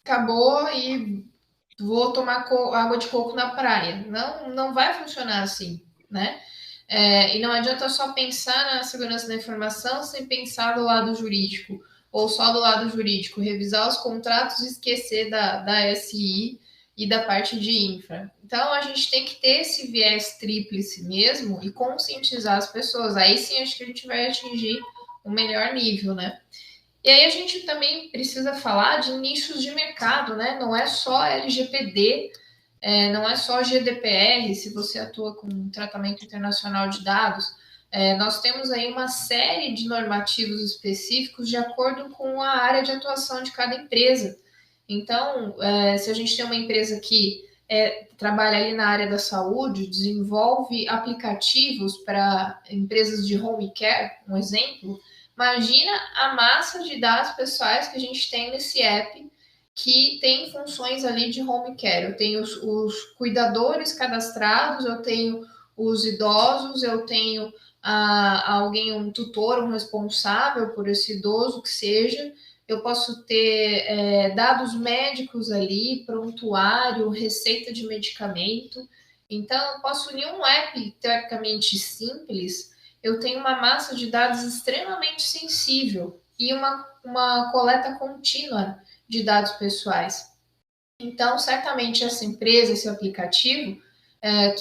acabou e vou tomar água de coco na praia. Não vai funcionar assim, né? E não adianta só pensar na segurança da informação sem pensar do lado jurídico, ou só do lado jurídico, revisar os contratos e esquecer da SI e da parte de infra. Então, a gente tem que ter esse viés tríplice mesmo e conscientizar as pessoas. Aí sim, acho que a gente vai atingir o melhor nível, né? E aí a gente também precisa falar de nichos de mercado, né? Não é só LGPD, não é só GDPR, se você atua com tratamento internacional de dados. Nós temos aí uma série de normativos específicos de acordo com a área de atuação de cada empresa. Então, se a gente tem uma empresa que trabalha ali na área da saúde, desenvolve aplicativos para empresas de home care, um exemplo, imagina a massa de dados pessoais que a gente tem nesse app que tem funções ali de home care. Eu tenho os cuidadores cadastrados, eu tenho os idosos, eu tenho alguém, um tutor, um responsável por esse idoso, que seja. Eu posso ter dados médicos ali, prontuário, receita de medicamento. Então, eu posso unir um app teoricamente simples. Eu tenho uma massa de dados extremamente sensível e uma coleta contínua de dados pessoais. Então, certamente, essa empresa, esse aplicativo,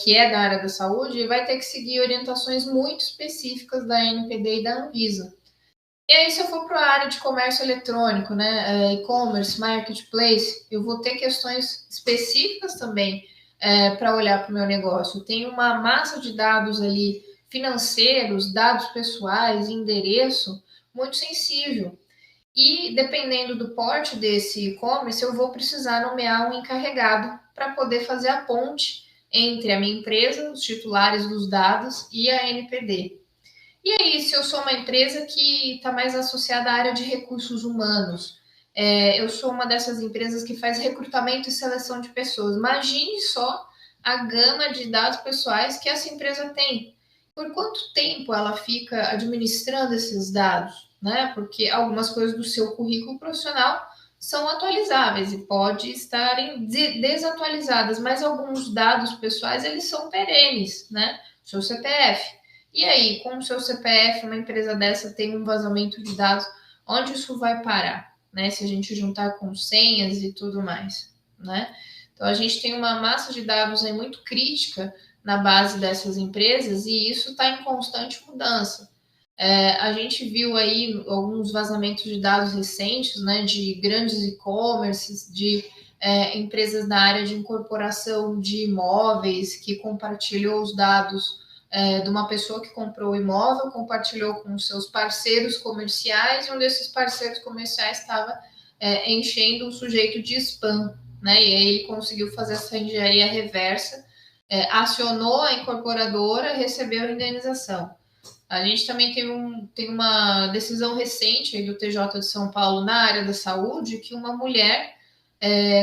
que é da área da saúde, vai ter que seguir orientações muito específicas da ANPD e da Anvisa. E aí, se eu for para a área de comércio eletrônico, né, e-commerce, marketplace, eu vou ter questões específicas também para olhar para o meu negócio. Tem uma massa de dados ali financeiros, dados pessoais, endereço, muito sensível. E dependendo do porte desse e-commerce, eu vou precisar nomear um encarregado para poder fazer a ponte entre a minha empresa, os titulares dos dados e a ANPD. E aí, se eu sou uma empresa que está mais associada à área de recursos humanos, eu sou uma dessas empresas que faz recrutamento e seleção de pessoas. Imagine só a gama de dados pessoais que essa empresa tem. Por quanto tempo ela fica administrando esses dados? Né? Porque algumas coisas do seu currículo profissional são atualizáveis e pode estarem desatualizadas, mas alguns dados pessoais eles são perenes, né? Seu CPF. E aí, com o seu CPF, uma empresa dessa tem um vazamento de dados, onde isso vai parar? Né? Se a gente juntar com senhas e tudo mais, né? Então, a gente tem uma massa de dados aí muito crítica na base dessas empresas e isso está em constante mudança. A gente viu aí alguns vazamentos de dados recentes, né, de grandes e-commerces, de empresas na área de incorporação de imóveis, que compartilhou os dados de uma pessoa que comprou o imóvel, compartilhou com seus parceiros comerciais, e um desses parceiros comerciais estava enchendo o sujeito de spam, né, e aí ele conseguiu fazer essa engenharia reversa, acionou a incorporadora, recebeu a indenização. A gente também tem uma decisão recente aí do TJ de São Paulo na área da saúde, que uma mulher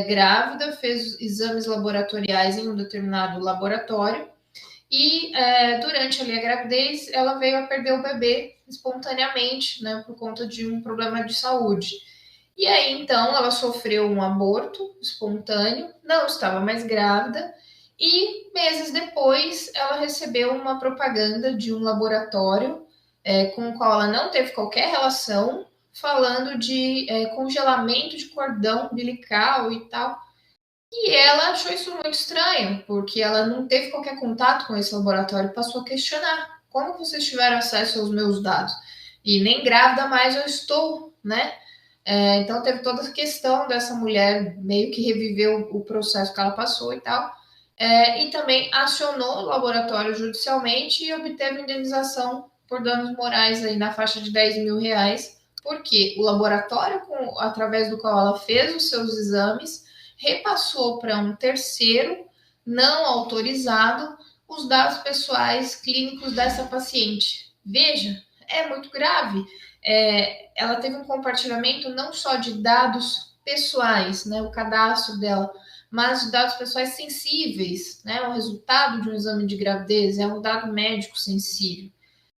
grávida, fez exames laboratoriais em um determinado laboratório e durante ali a gravidez ela veio a perder o bebê espontaneamente, né, por conta de um problema de saúde. E aí então ela sofreu um aborto espontâneo, não estava mais grávida e meses depois ela recebeu uma propaganda de um laboratório com o qual ela não teve qualquer relação, falando de congelamento de cordão umbilical e tal. E ela achou isso muito estranho, porque ela não teve qualquer contato com esse laboratório e passou a questionar: como vocês tiveram acesso aos meus dados? E nem grávida mais eu estou, né? Então teve toda a questão dessa mulher meio que reviveu o processo que ela passou e tal. E também acionou o laboratório judicialmente e obteve indenização por danos morais aí na faixa de R$10.000, porque o laboratório, através do qual ela fez os seus exames, repassou para um terceiro não autorizado os dados pessoais clínicos dessa paciente. Veja, é muito grave. Ela teve um compartilhamento não só de dados pessoais, né, o cadastro dela, mas de dados pessoais sensíveis, né, o resultado de um exame de gravidez é um dado médico sensível.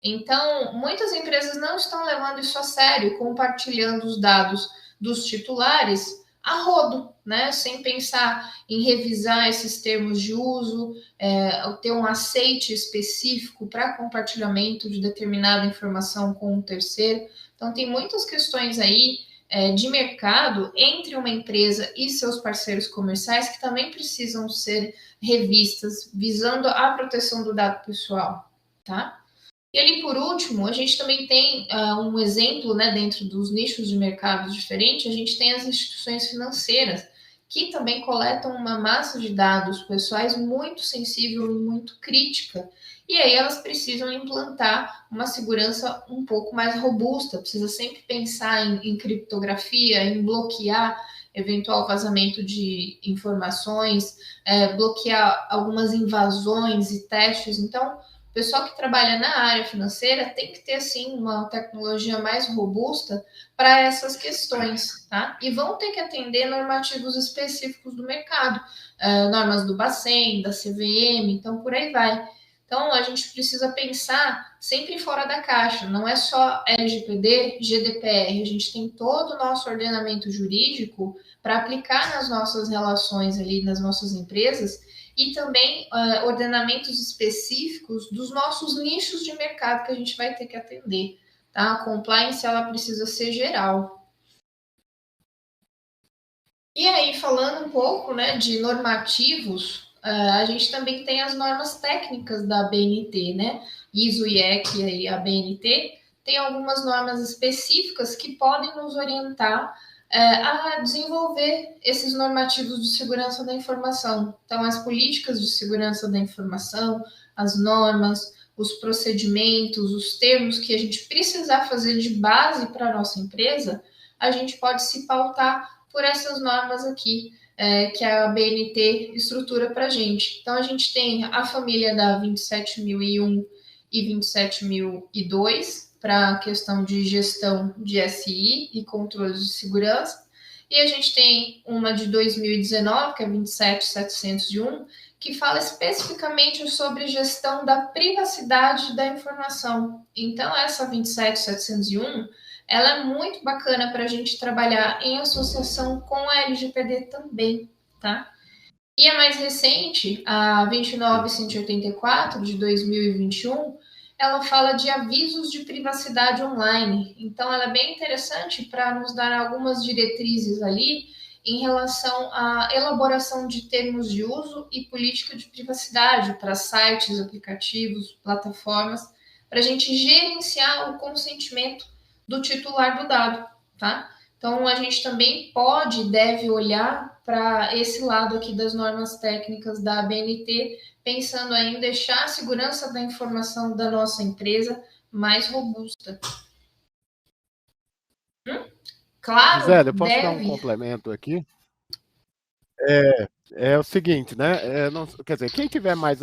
Então, muitas empresas não estão levando isso a sério, compartilhando os dados dos titulares a rodo, né, sem pensar em revisar esses termos de uso, ter um aceite específico para compartilhamento de determinada informação com um terceiro. Então, tem muitas questões aí de mercado entre uma empresa e seus parceiros comerciais que também precisam ser revistas, visando a proteção do dado pessoal, tá? E ali, por último, a gente também tem um exemplo, né, dentro dos nichos de mercados diferentes, a gente tem as instituições financeiras, que também coletam uma massa de dados pessoais muito sensível e muito crítica. E aí elas precisam implantar uma segurança um pouco mais robusta, precisa sempre pensar em criptografia, em bloquear eventual vazamento de informações, bloquear algumas invasões e testes. Então, o pessoal que trabalha na área financeira tem que ter, assim, uma tecnologia mais robusta para essas questões, tá? E vão ter que atender normativos específicos do mercado, normas do Bacen, da CVM, então por aí vai. Então, a gente precisa pensar sempre fora da caixa, não é só LGPD, GDPR, a gente tem todo o nosso ordenamento jurídico para aplicar nas nossas relações ali, nas nossas empresas, e também ordenamentos específicos dos nossos nichos de mercado que a gente vai ter que atender, tá? A compliance, ela precisa ser geral. E aí, falando um pouco, né, de normativos, a gente também tem as normas técnicas da BNT, né? ISO, IEC e a BNT tem algumas normas específicas que podem nos orientar a desenvolver esses normativos de segurança da informação. Então, as políticas de segurança da informação, as normas, os procedimentos, os termos que a gente precisar fazer de base para a nossa empresa, a gente pode se pautar por essas normas aqui, que a BNT estrutura para a gente. Então, a gente tem a família da 27.001 e 27.002, para a questão de gestão de SI e controles de segurança. E a gente tem uma de 2019, que é 27.701, que fala especificamente sobre gestão da privacidade da informação. Então, essa 27.701, ela é muito bacana para a gente trabalhar em associação com a LGPD também, tá? E a mais recente, a 29.184, de 2021, ela fala de avisos de privacidade online. Então, ela é bem interessante para nos dar algumas diretrizes ali em relação à elaboração de termos de uso e política de privacidade para sites, aplicativos, plataformas, para a gente gerenciar o consentimento do titular do dado, tá? Então, a gente também pode e deve olhar para esse lado aqui das normas técnicas da ABNT, pensando em deixar a segurança da informação da nossa empresa mais robusta. Claro, Gisele, eu posso dar um complemento aqui? É o seguinte, né? Quer dizer, quem tiver mais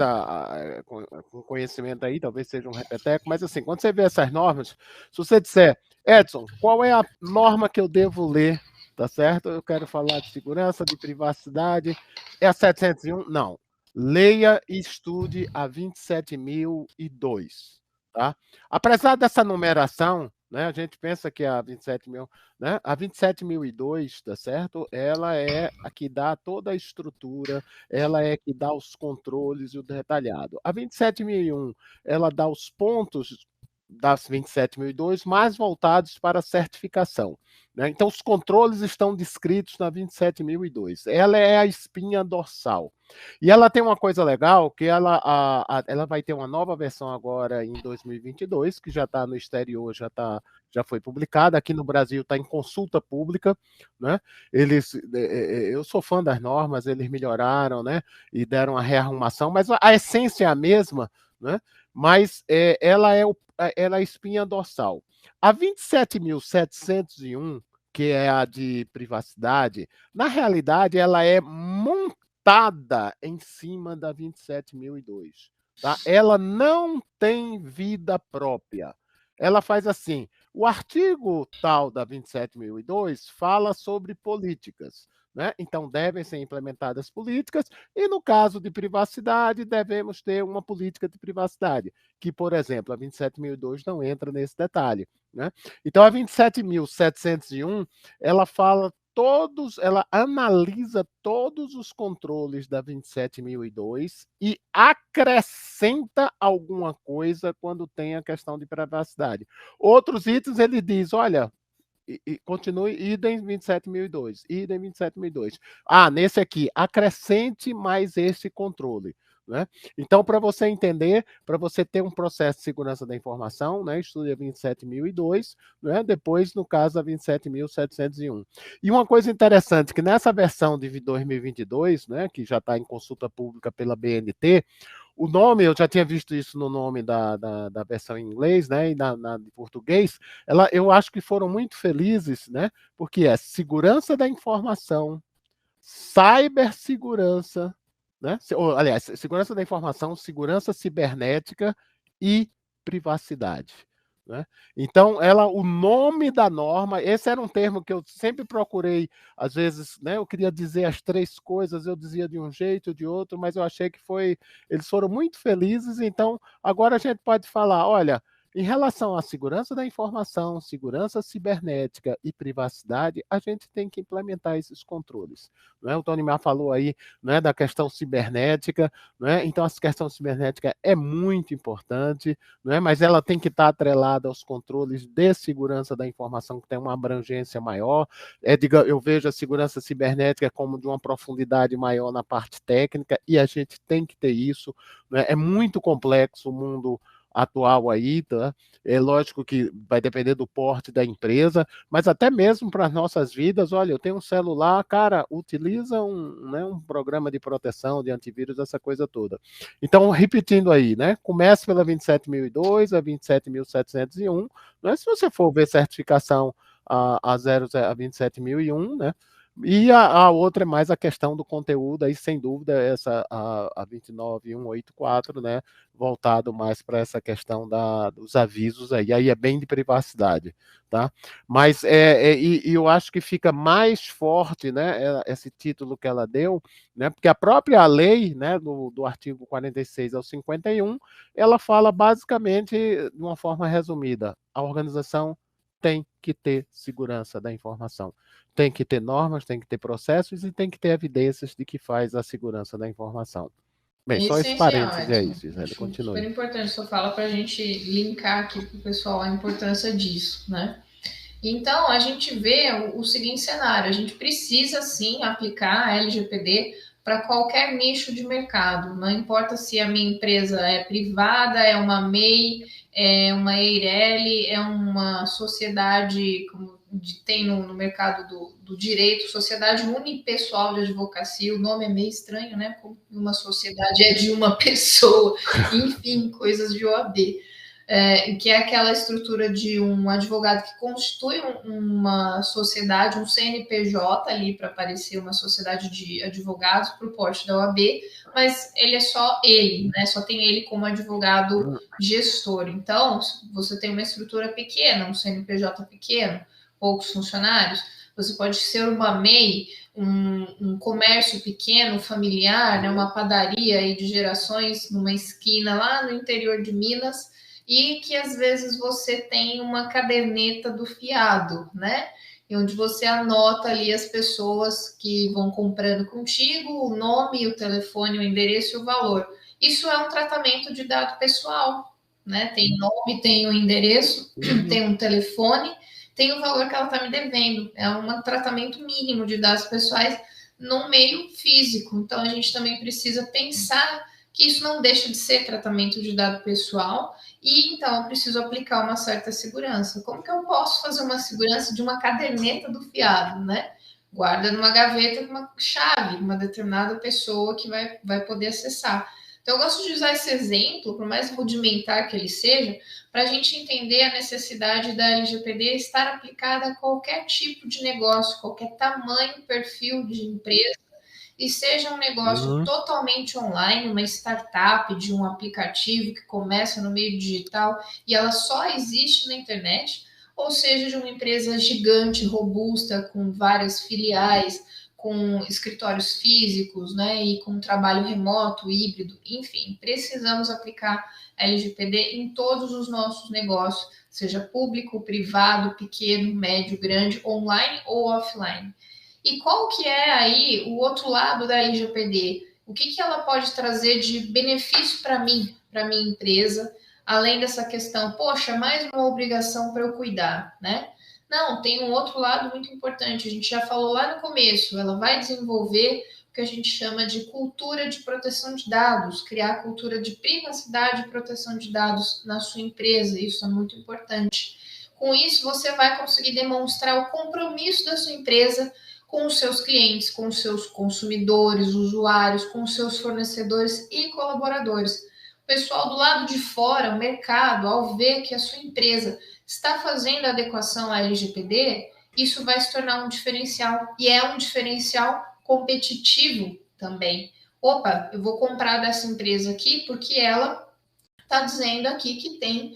com conhecimento aí, talvez seja um repeteco, mas assim, quando você vê essas normas, se você disser, Edson, qual é a norma que eu devo ler tá certo? Eu quero falar de segurança, de privacidade. É a 701? Não. Leia e estude a 27.002, tá? Apesar dessa numeração, né, a gente pensa que a 27.000, né, a 27.002, tá certo? Ela é a que dá toda a estrutura, ela é a que dá os controles e o detalhado. A 27.001, ela dá os pontos das 27.002 mais voltados para a certificação, né? Então, os controles estão descritos na 27.002. Ela é a espinha dorsal. E ela tem uma coisa legal, que ela vai ter uma nova versão agora em 2022, que já está no exterior, já foi publicada. Aqui no Brasil está em consulta pública, né? Eu sou fã das normas, eles melhoraram, né? E deram uma rearrumação, mas a essência é a mesma, né? Mas ela é a espinha dorsal. A 27.701, que é a de privacidade, na realidade ela é montada em cima da 27.002. Tá? Ela não tem vida própria. Ela faz assim: o artigo tal da 27.002 fala sobre políticas. Né? Então, devem ser implementadas políticas, e no caso de privacidade, devemos ter uma política de privacidade, que, por exemplo, a 27.002 não entra nesse detalhe. Né? Então, a 27.701, ela ela analisa todos os controles da 27.002 e acrescenta alguma coisa quando tem a questão de privacidade. Outros itens ele diz, olha, continue idem 27.002, idem 27.002. Nesse aqui, acrescente mais esse controle. Né? Então, para você entender, para você ter um processo de segurança da informação, né, estude a 27.002, né, depois, no caso, a 27.701. E uma coisa interessante, que nessa versão de 2022, né, que já está em consulta pública pela BNT, o nome, eu já tinha visto isso no nome da versão em inglês, né, e na de português, eu acho que foram muito felizes, né, porque é segurança da informação, cibersegurança, né, aliás, segurança da informação, segurança cibernética e privacidade. Né? Então, o nome da norma, esse era um termo que eu sempre procurei, às vezes, né, eu queria dizer as três coisas, eu dizia de um jeito, de outro, mas eu achei que eles foram muito felizes, então agora a gente pode falar, olha, em relação à segurança da informação, segurança cibernética e privacidade, a gente tem que implementar esses controles. Né? O Tony Mar falou aí, né, da questão cibernética, né? Então a questão cibernética é muito importante, né? Mas ela tem que estar atrelada aos controles de segurança da informação, que tem uma abrangência maior. Eu vejo a segurança cibernética como de uma profundidade maior na parte técnica, e a gente tem que ter isso. Né? É muito complexo o mundo atual aí, tá? É lógico que vai depender do porte da empresa, mas até mesmo para as nossas vidas, olha, eu tenho um celular, cara, utiliza um programa de proteção, de antivírus, essa coisa toda. Então, repetindo aí, né? Começa pela 27.002, a 27.701, né? Se você for ver certificação a 27.001, né? E a outra é mais a questão do conteúdo, aí sem dúvida, a 29.184, né, voltado mais para essa questão dos avisos aí é bem de privacidade, tá? Mas eu acho que fica mais forte, né, esse título que ela deu, né, porque a própria lei, né, do artigo 46 ao 51, ela fala basicamente, de uma forma resumida, a organização tem que ter segurança da informação. Tem que ter normas, tem que ter processos e tem que ter evidências de que faz a segurança da informação. Bem, só esse parênteses aí, Gisele, continue. Super importante, só fala para a gente linkar aqui para o pessoal a importância disso, né? Então, a gente vê o seguinte cenário, a gente precisa, sim, aplicar a LGPD para qualquer nicho de mercado, não importa se a minha empresa é privada, é uma MEI, é uma EIRELI, é uma sociedade, como tem no mercado do direito, sociedade unipessoal de advocacia, o nome é meio estranho, né? Como uma sociedade é de uma pessoa, enfim, coisas de OAB. Que é aquela estrutura de um advogado que constitui uma sociedade, um CNPJ ali para aparecer uma sociedade de advogados para o porte da OAB, mas ele é só ele, né? Só tem ele como advogado gestor. Então, você tem uma estrutura pequena, um CNPJ pequeno, poucos funcionários, você pode ser uma MEI, um comércio pequeno, familiar, né, uma padaria aí de gerações numa esquina lá no interior de Minas, e que às vezes você tem uma caderneta do fiado, né? Onde você anota ali as pessoas que vão comprando contigo, o nome, o telefone, o endereço e o valor. Isso é um tratamento de dado pessoal, né? Tem nome, tem o endereço, tem um telefone, tem o valor que ela está me devendo. É um tratamento mínimo de dados pessoais no meio físico. Então, a gente também precisa pensar que isso não deixa de ser tratamento de dado pessoal e, então, eu preciso aplicar uma certa segurança. Como que eu posso fazer uma segurança de uma caderneta do fiado, né? Guarda numa gaveta com uma chave, uma determinada pessoa que vai poder acessar. Então, eu gosto de usar esse exemplo, por mais rudimentar que ele seja, para a gente entender a necessidade da LGPD estar aplicada a qualquer tipo de negócio, qualquer tamanho, perfil de empresa, e seja um negócio totalmente online, uma startup de um aplicativo que começa no meio digital e ela só existe na internet, ou seja, de uma empresa gigante, robusta, com várias filiais, com escritórios físicos, né, e com trabalho remoto, híbrido, enfim, precisamos aplicar a LGPD em todos os nossos negócios, seja público, privado, pequeno, médio, grande, online ou offline. E qual que é aí o outro lado da LGPD? O que ela pode trazer de benefício para mim, para minha empresa, além dessa questão, poxa, mais uma obrigação para eu cuidar, né? Não, tem um outro lado muito importante, a gente já falou lá no começo, ela vai desenvolver o que a gente chama de cultura de proteção de dados, criar cultura de privacidade e proteção de dados na sua empresa, isso é muito importante. Com isso, você vai conseguir demonstrar o compromisso da sua empresa com os seus clientes, com os seus consumidores, usuários, com os seus fornecedores e colaboradores. O pessoal do lado de fora, o mercado, ao ver que a sua empresa está fazendo a adequação à LGPD, isso vai se tornar um diferencial, e é um diferencial competitivo também. Opa, eu vou comprar dessa empresa aqui porque ela está dizendo aqui que tem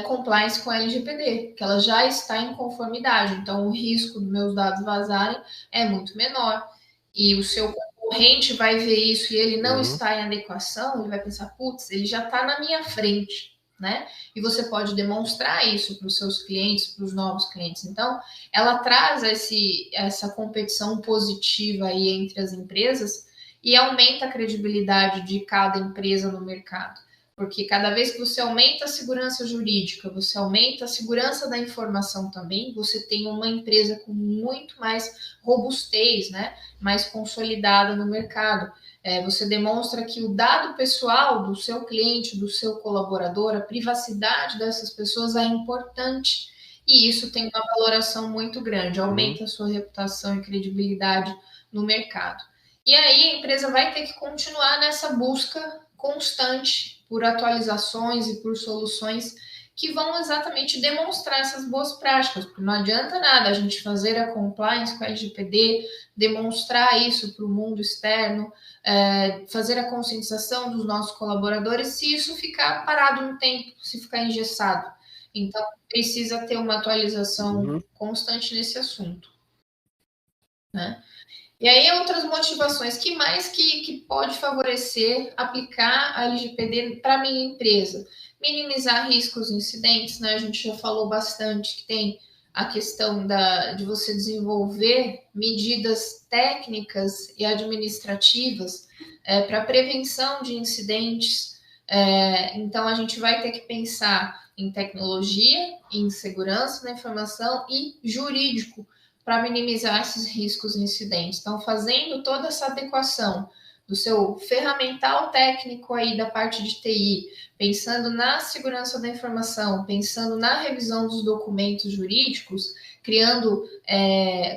compliance com a LGPD, que ela já está em conformidade, então o risco dos meus dados vazarem é muito menor. E o seu concorrente vai ver isso e ele não está em adequação, ele vai pensar, putz, ele já está na minha frente, né? E você pode demonstrar isso para os seus clientes, para os novos clientes. Então, ela traz essa competição positiva aí entre as empresas e aumenta a credibilidade de cada empresa no mercado. Porque cada vez que você aumenta a segurança jurídica, você aumenta a segurança da informação também, você tem uma empresa com muito mais robustez, né? Mais consolidada no mercado. Você demonstra que o dado pessoal do seu cliente, do seu colaborador, a privacidade dessas pessoas é importante. E isso tem uma valoração muito grande, aumenta a sua reputação e credibilidade no mercado. E aí a empresa vai ter que continuar nessa busca constante por atualizações e por soluções que vão exatamente demonstrar essas boas práticas, porque não adianta nada a gente fazer a compliance com a LGPD, demonstrar isso para o mundo externo, fazer a conscientização dos nossos colaboradores, se isso ficar parado no tempo, se ficar engessado. Então, precisa ter uma atualização constante nesse assunto, né? E aí, outras motivações, que mais que pode favorecer aplicar a LGPD para a minha empresa? Minimizar riscos e incidentes, né? A gente já falou bastante que tem a questão de você desenvolver medidas técnicas e administrativas para prevenção de incidentes. Então, a gente vai ter que pensar em tecnologia, em segurança da informação e jurídico, para minimizar esses riscos e incidentes. Então, fazendo toda essa adequação do seu ferramental técnico aí da parte de TI, pensando na segurança da informação, pensando na revisão dos documentos jurídicos, criando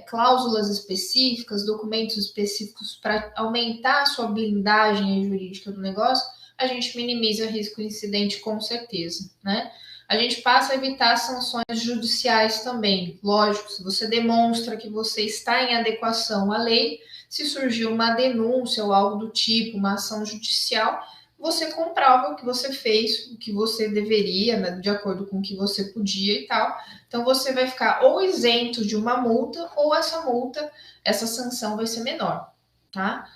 cláusulas específicas, documentos específicos para aumentar a sua blindagem jurídica do negócio, a gente minimiza risco e incidente com certeza, né? A gente passa a evitar sanções judiciais também. Lógico, se você demonstra que você está em adequação à lei, se surgir uma denúncia ou algo do tipo, uma ação judicial, você comprova o que você fez, o que você deveria, né, de acordo com o que você podia e tal. Então, você vai ficar ou isento de uma multa, ou essa sanção vai ser menor, tá?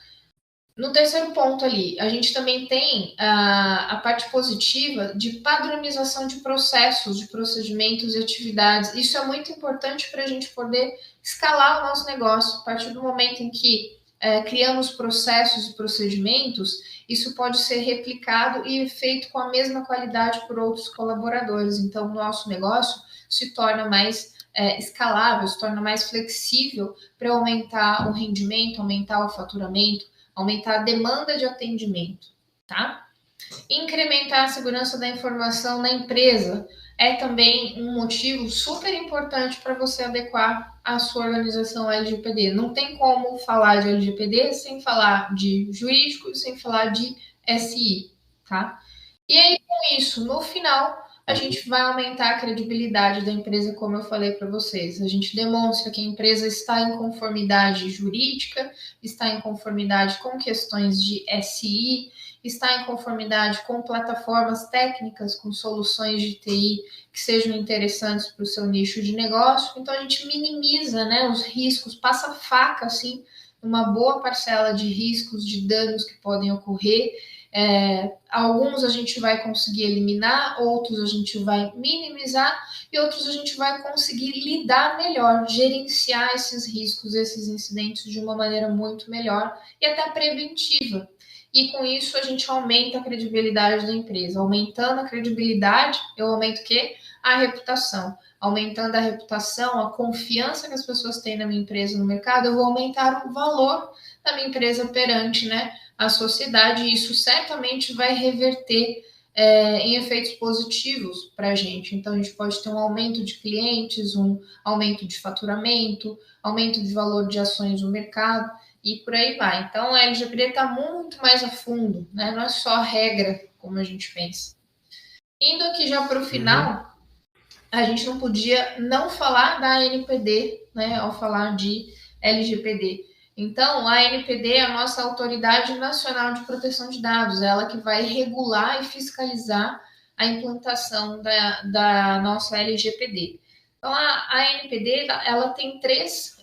No terceiro ponto ali, a gente também tem a parte positiva de padronização de processos, de procedimentos e atividades. Isso é muito importante para a gente poder escalar o nosso negócio. A partir do momento em que criamos processos e procedimentos, isso pode ser replicado e feito com a mesma qualidade por outros colaboradores. Então, o nosso negócio se torna mais escalável, se torna mais flexível para aumentar o rendimento, aumentar o faturamento, aumentar a demanda de atendimento, tá? Incrementar a segurança da informação na empresa é também um motivo super importante para você adequar a sua organização LGPD. Não tem como falar de LGPD sem falar de jurídico, sem falar de SI, tá? E aí, com isso, no final, a gente vai aumentar a credibilidade da empresa, como eu falei para vocês. A gente demonstra que a empresa está em conformidade jurídica, está em conformidade com questões de SI, está em conformidade com plataformas técnicas, com soluções de TI que sejam interessantes para o seu nicho de negócio. Então, a gente minimiza, né, os riscos, passa faca, assim, uma boa parcela de riscos, de danos que podem ocorrer. Alguns a gente vai conseguir eliminar, outros a gente vai minimizar e outros a gente vai conseguir lidar melhor, gerenciar esses riscos, esses incidentes de uma maneira muito melhor e até preventiva. E com isso a gente aumenta a credibilidade da empresa. Aumentando a credibilidade, eu aumento o quê? A reputação. Aumentando a reputação, a confiança que as pessoas têm na minha empresa no mercado, eu vou aumentar o valor da minha empresa perante, né, a sociedade, e isso certamente vai reverter em efeitos positivos para a gente. Então, a gente pode ter um aumento de clientes, um aumento de faturamento, aumento de valor de ações no mercado, e por aí vai. Então, a LGPD está muito mais a fundo, né? Não é só regra, como a gente pensa. Indo aqui já para o final, a gente não podia não falar da ANPD, né, ao falar de LGPD. Então, a ANPD é a nossa Autoridade Nacional de Proteção de Dados, ela que vai regular e fiscalizar a implantação da nossa LGPD. Então, a ANPD, ela tem três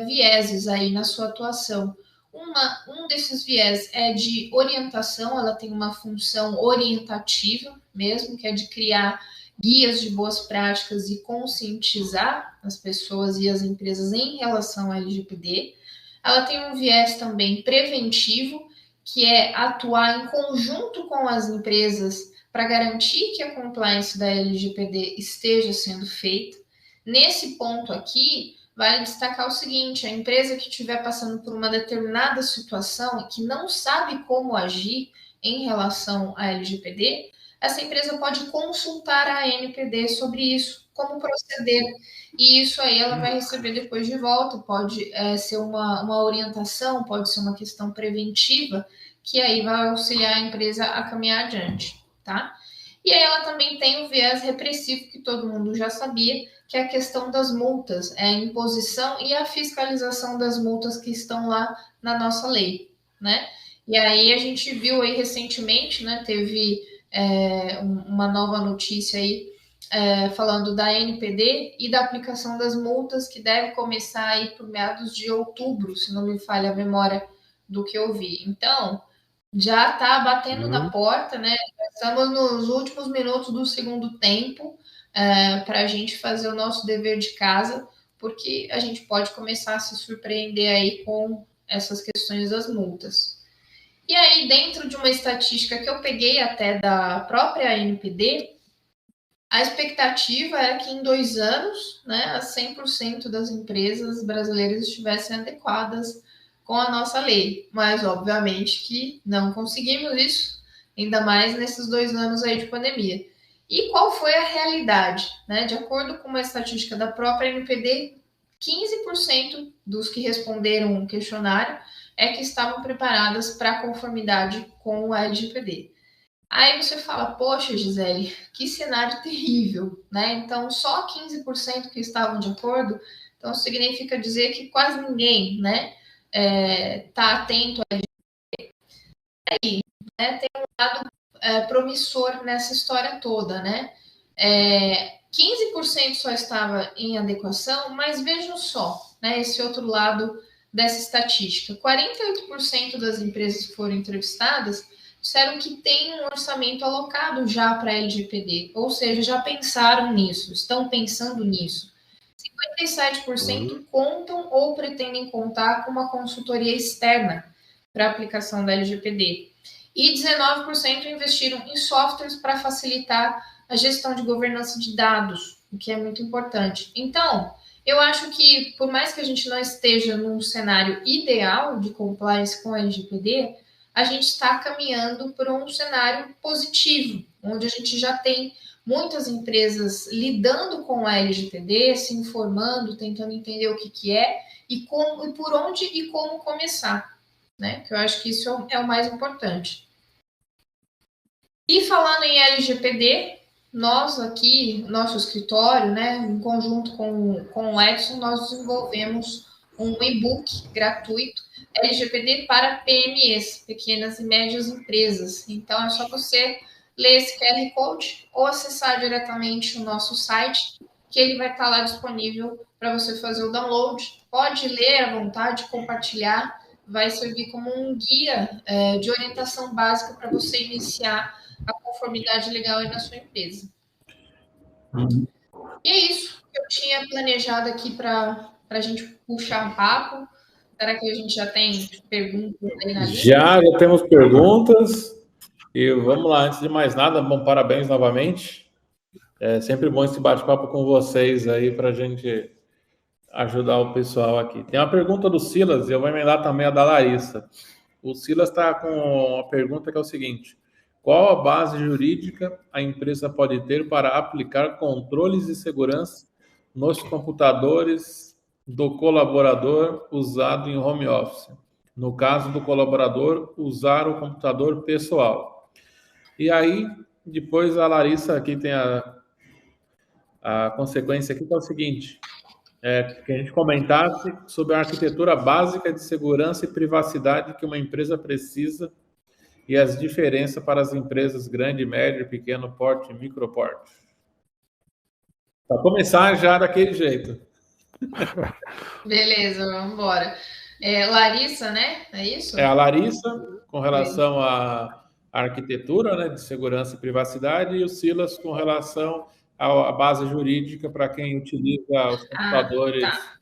vieses aí na sua atuação. Um desses viés é de orientação, ela tem uma função orientativa mesmo, que é de criar guias de boas práticas e conscientizar as pessoas e as empresas em relação à LGPD. Ela tem um viés também preventivo, que é atuar em conjunto com as empresas para garantir que a compliance da LGPD esteja sendo feita. Nesse ponto aqui, vale destacar o seguinte: a empresa que estiver passando por uma determinada situação e que não sabe como agir em relação à LGPD, essa empresa pode consultar a ANPD sobre isso, como proceder. E isso aí ela vai receber depois de volta, pode ser uma orientação, pode ser uma questão preventiva, que aí vai auxiliar a empresa a caminhar adiante, tá? E aí ela também tem o viés repressivo, que todo mundo já sabia, que é a questão das multas, a imposição e a fiscalização das multas que estão lá na nossa lei, né? E aí a gente viu aí recentemente, né, teve uma nova notícia aí falando da ANPD e da aplicação das multas, que deve começar aí por meados de outubro, se não me falha a memória do que eu vi. Então, já está batendo na porta, né? Estamos nos últimos minutos do segundo tempo para a gente fazer o nosso dever de casa, porque a gente pode começar a se surpreender aí com essas questões das multas. E aí, dentro de uma estatística que eu peguei até da própria ANPD, a expectativa era que em 2 anos, né, 100% das empresas brasileiras estivessem adequadas com a nossa lei. Mas, obviamente, que não conseguimos isso, ainda mais nesses 2 anos aí de pandemia. E qual foi a realidade? Né? De acordo com uma estatística da própria ANPD, 15% dos que responderam o questionário que estavam preparadas para conformidade com a LGPD. Aí você fala, poxa, Gisele, que cenário terrível, né? Então, só 15% que estavam de acordo, então significa dizer que quase ninguém, né, tá atento a LGPD. Aí, tem um lado promissor nessa história toda, né? 15% só estava em adequação, mas vejam só, né, esse outro lado dessa estatística. 48% das empresas que foram entrevistadas disseram que tem um orçamento alocado já para a LGPD, ou seja, já pensaram nisso, estão pensando nisso. 57% contam ou pretendem contar com uma consultoria externa para a aplicação da LGPD. E 19% investiram em softwares para facilitar a gestão de governança de dados, o que é muito importante. Então, eu acho que, por mais que a gente não esteja num cenário ideal de compliance com a LGPD, a gente está caminhando para um cenário positivo, onde a gente já tem muitas empresas lidando com a LGPD, se informando, tentando entender o que é e como, e por onde e como começar, né? Que eu acho que isso é o mais importante. E falando em LGPD, nós aqui, nosso escritório, né, em conjunto com o Edson, nós desenvolvemos um e-book gratuito, LGPD para PMEs, pequenas e médias empresas. Então, é só você ler esse QR Code ou acessar diretamente o nosso site, que ele vai estar lá disponível para você fazer o download. Pode ler à vontade, compartilhar, vai servir como um guia de orientação básica para você iniciar a conformidade legal aí na sua empresa. E é isso que eu tinha planejado aqui para a gente puxar um papo. Será que a gente já tem perguntas aí na lista? Já temos perguntas. E vamos lá, antes de mais nada, bom, parabéns novamente. É sempre bom esse bate-papo com vocês aí para a gente ajudar o pessoal aqui. Tem uma pergunta do Silas e eu vou emendar também a da Larissa. O Silas está com uma pergunta que é o seguinte: qual a base jurídica a empresa pode ter para aplicar controles de segurança nos computadores do colaborador usado em home office? No caso do colaborador, usar o computador pessoal. E aí, depois a Larissa aqui tem a consequência aqui, que é o seguinte: que a gente comentasse sobre a arquitetura básica de segurança e privacidade que uma empresa precisa e as diferenças para as empresas grande, médio, pequeno porte e micro porte. Para começar já daquele jeito. Beleza, vamos embora. Larissa, né? É isso? É a Larissa, com relação à arquitetura, né, de segurança e privacidade, e o Silas com relação à base jurídica para quem utiliza os computadores. Tá.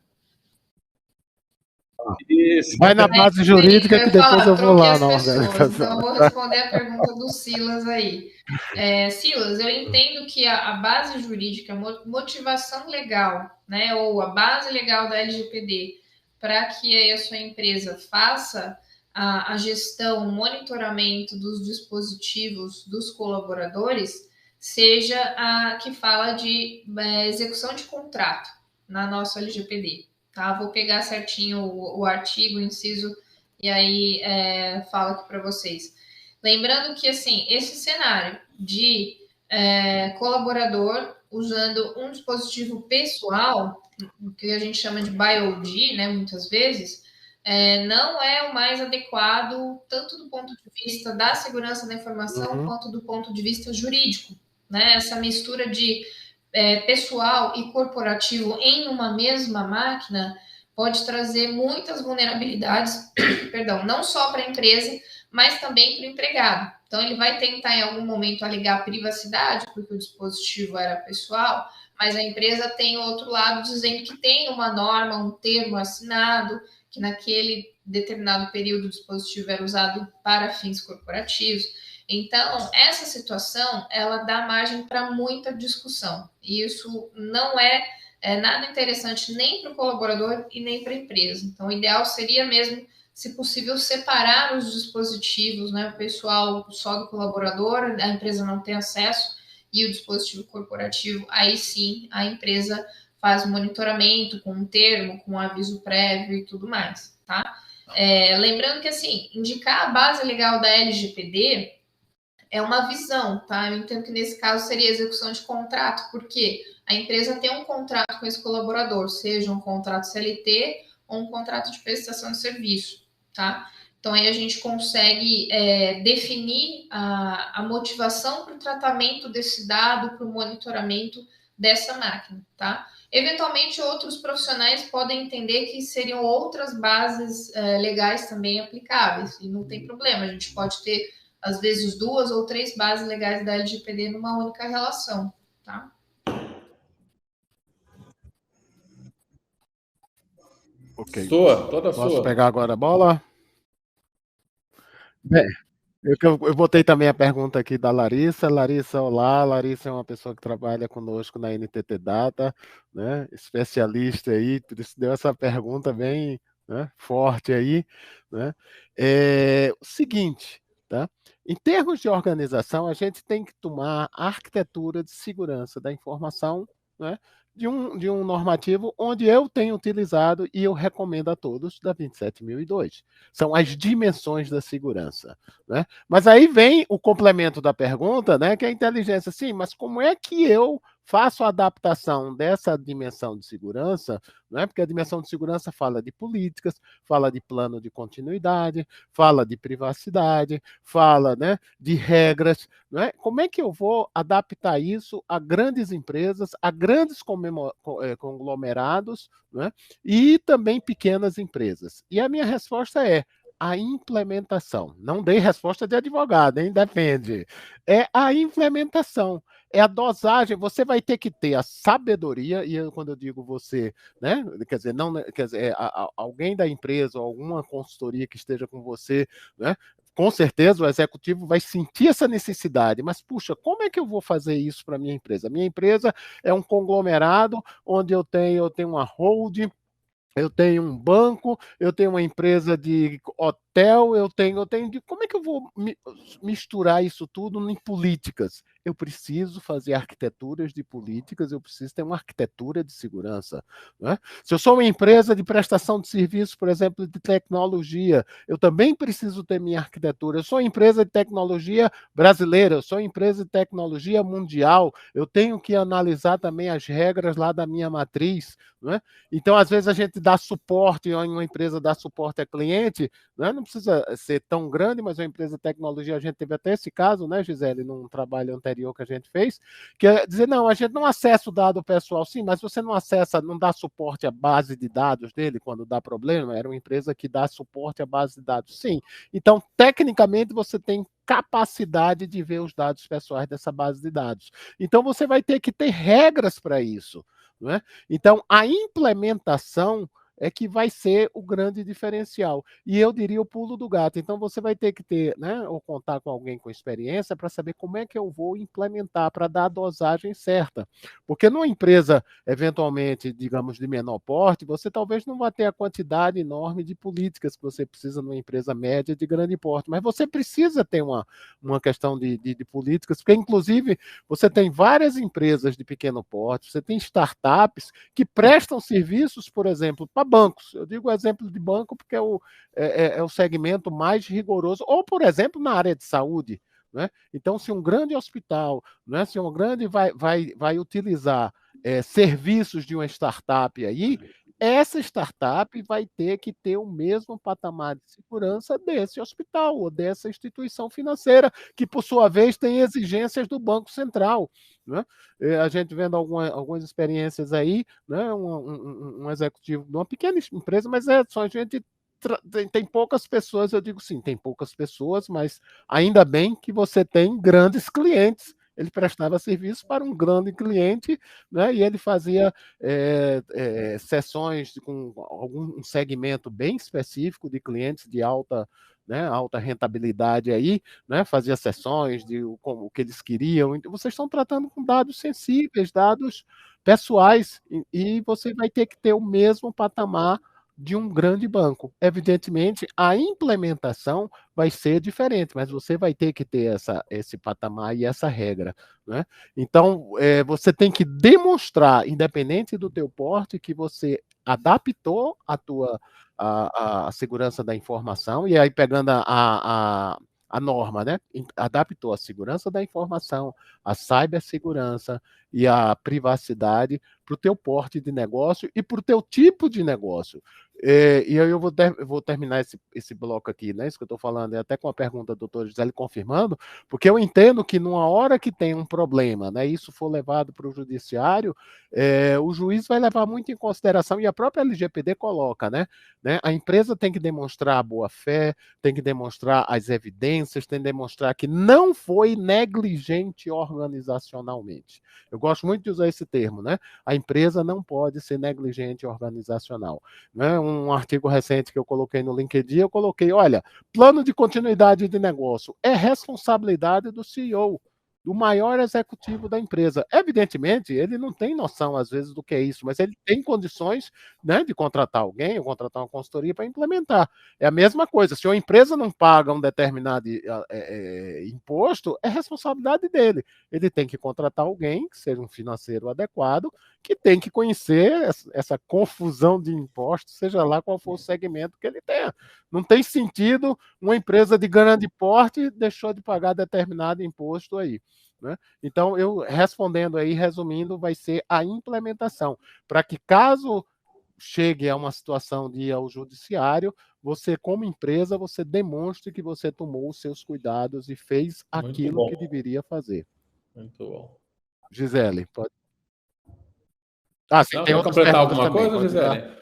Isso. Vai na base jurídica que depois eu vou lá na organização. Então, eu vou responder a pergunta do Silas aí. Silas, eu entendo que a base jurídica, motivação legal, né, ou a base legal da LGPD, para que a sua empresa faça a gestão, o monitoramento dos dispositivos dos colaboradores, seja a que fala de execução de contrato na nossa LGPD. Tá? Vou pegar certinho o artigo, o inciso, e aí falo aqui para vocês. Lembrando que, assim, esse cenário de colaborador usando um dispositivo pessoal, que a gente chama de BIOD, né, muitas vezes, não é o mais adequado, tanto do ponto de vista da segurança da informação, quanto do ponto de vista jurídico. Né? Essa mistura de pessoal e corporativo em uma mesma máquina pode trazer muitas vulnerabilidades, perdão, não só para a empresa, mas também para o empregado. Então, ele vai tentar em algum momento alegar privacidade, porque o dispositivo era pessoal, mas a empresa tem outro lado dizendo que tem uma norma, um termo assinado, que naquele determinado período o dispositivo era usado para fins corporativos. Então, essa situação, ela dá margem para muita discussão. E isso não é nada interessante nem para o colaborador e nem para a empresa. Então, o ideal seria mesmo, se possível, separar os dispositivos, né? O pessoal só do colaborador, a empresa não tem acesso, e o dispositivo corporativo, aí sim, a empresa faz o monitoramento com um termo, com um aviso prévio e tudo mais, tá? Lembrando que, assim, indicar a base legal da LGPD é uma visão, tá? Eu entendo que nesse caso seria execução de contrato, porque a empresa tem um contrato com esse colaborador, seja um contrato CLT ou um contrato de prestação de serviço, tá? Então, aí a gente consegue definir a motivação para o tratamento desse dado, para o monitoramento dessa máquina, tá? Eventualmente, outros profissionais podem entender que seriam outras bases legais também aplicáveis, e não tem problema, a gente pode ter, às vezes, 2 ou 3 bases legais da LGPD numa única relação, tá? Ok. Toda Posso sua. pegar agora a bola? Bem, eu botei também a pergunta aqui da Larissa. Larissa, olá. Larissa é uma pessoa que trabalha conosco na NTT Data, né? Especialista aí, por isso deu essa pergunta bem, né, forte aí, né? O seguinte, tá? Em termos de organização, a gente tem que tomar a arquitetura de segurança da informação, né, de um normativo onde eu tenho utilizado e eu recomendo a todos da 27002. São as dimensões da segurança, né? Mas aí vem o complemento da pergunta, né, que é a inteligência. Sim, mas como é que eu faço a adaptação dessa dimensão de segurança, né? Porque a dimensão de segurança fala de políticas, fala de plano de continuidade, fala de privacidade, fala, né, de regras, né? Como é que eu vou adaptar isso a grandes empresas, a grandes conglomerados, né? E também pequenas empresas? E a minha resposta é a implementação. Não dei resposta de advogado, hein? Depende. É a implementação. É a dosagem. Você vai ter que ter a sabedoria, e quando eu digo você, né? Quer dizer, não, quer dizer, alguém da empresa, ou alguma consultoria que esteja com você, né? Com certeza o executivo vai sentir essa necessidade, mas puxa, como é que eu vou fazer isso para a minha empresa? Minha empresa é um conglomerado onde eu tenho uma holding, eu tenho um banco, eu tenho uma empresa de hotel, eu tenho. Como é que eu vou misturar isso tudo em políticas? Eu preciso fazer arquiteturas de políticas, eu preciso ter uma arquitetura de segurança. Né? Se eu sou uma empresa de prestação de serviço, por exemplo, de tecnologia, eu também preciso ter minha arquitetura. Eu sou uma empresa de tecnologia brasileira, eu sou uma empresa de tecnologia mundial, eu tenho que analisar também as regras lá da minha matriz. Né? Então, às vezes, a gente dá suporte, uma empresa dá suporte a cliente, né? Não precisa ser tão grande, mas uma empresa de tecnologia, a gente teve até esse caso, né, Gisele, num trabalho anterior que a gente fez, que é dizer, não, a gente não acessa o dado pessoal, sim, mas você não acessa, não dá suporte à base de dados dele quando dá problema, era uma empresa que dá suporte à base de dados, sim. Então, tecnicamente, você tem capacidade de ver os dados pessoais dessa base de dados. Então, você vai ter que ter regras para isso. Não é? Então, a implementação é que vai ser o grande diferencial. E eu diria o pulo do gato. Então, você vai ter que ter, né, ou contar com alguém com experiência para saber como é que eu vou implementar, para dar a dosagem certa. Porque numa empresa, eventualmente, digamos, de menor porte, você talvez não vá ter a quantidade enorme de políticas que você precisa numa empresa média de grande porte, mas você precisa ter uma questão de políticas, porque, inclusive, você tem várias empresas de pequeno porte, você tem startups que prestam serviços, por exemplo, para bancos. Eu digo o exemplo de banco porque é o segmento mais rigoroso, ou, por exemplo, na área de saúde. Né? Então, se um grande hospital, né, se um grande vai utilizar serviços de uma startup aí, essa startup vai ter que ter o mesmo patamar de segurança desse hospital ou dessa instituição financeira, que, por sua vez, tem exigências do Banco Central. Né? A gente vendo algumas experiências aí, né? Um executivo de uma pequena empresa, mas só a gente tem poucas pessoas, eu digo sim, tem poucas pessoas, mas ainda bem que você tem grandes clientes. Ele prestava serviço para um grande cliente, né? E ele fazia sessões com algum segmento bem específico de clientes de alta, né, alta rentabilidade aí, né, fazia sessões de o que eles queriam. Então, vocês estão tratando com dados sensíveis, dados pessoais, e você vai ter que ter o mesmo patamar de um grande banco. Evidentemente, a implementação vai ser diferente, mas você vai ter que ter esse patamar e essa regra. Né? Então, você tem que demonstrar, independente do teu porte, que você adaptou a segurança da informação, e aí pegando a norma, né? Adaptou a segurança da informação, a cibersegurança e a privacidade para o teu porte de negócio e para o teu tipo de negócio. E aí eu vou terminar esse bloco aqui, né? Isso que eu estou falando, até com a pergunta do doutor Gisele confirmando, porque eu entendo que numa hora que tem um problema, né, isso for levado para o judiciário, o juiz vai levar muito em consideração, e a própria LGPD coloca, né? A empresa tem que demonstrar a boa-fé, tem que demonstrar as evidências, tem que demonstrar que não foi negligente organizacionalmente. Eu gosto muito de usar esse termo, né? A empresa não pode ser negligente organizacional. Né? Um artigo recente que eu coloquei no LinkedIn, eu coloquei, olha, plano de continuidade de negócio é responsabilidade do CEO, do maior executivo da empresa. Evidentemente, ele não tem noção, às vezes, do que é isso, mas ele tem condições, né, de contratar alguém, ou contratar uma consultoria para implementar. É a mesma coisa, se uma empresa não paga um determinado imposto, é responsabilidade dele. Ele tem que contratar alguém, que seja um financeiro adequado, que tem que conhecer essa confusão de impostos, seja lá qual for o segmento que ele tenha. Não tem sentido uma empresa de grande porte deixou de pagar determinado imposto aí. Né? Então, eu respondendo aí, resumindo, vai ser a implementação, para que caso chegue a uma situação de ir ao judiciário, você, como empresa, você demonstre que você tomou os seus cuidados e fez aquilo que deveria fazer. Muito bom. Gisele, pode. Sim, tem outras completar alguma também. Coisa, Gisele?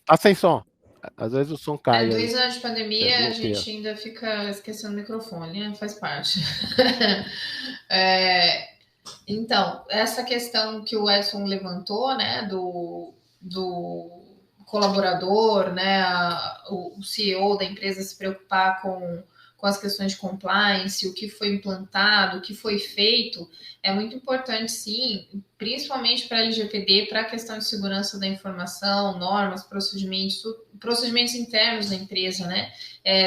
Tá sem som. Às vezes o som cai. 2 anos de pandemia, a gente ainda fica esquecendo o microfone, né? Faz parte. Então, essa questão que o Edson levantou, né, do colaborador, né, o CEO da empresa se preocupar com as questões de compliance, o que foi implantado, o que foi feito, é muito importante, sim, principalmente para a LGPD, para a questão de segurança da informação, normas, procedimentos internos da empresa, né?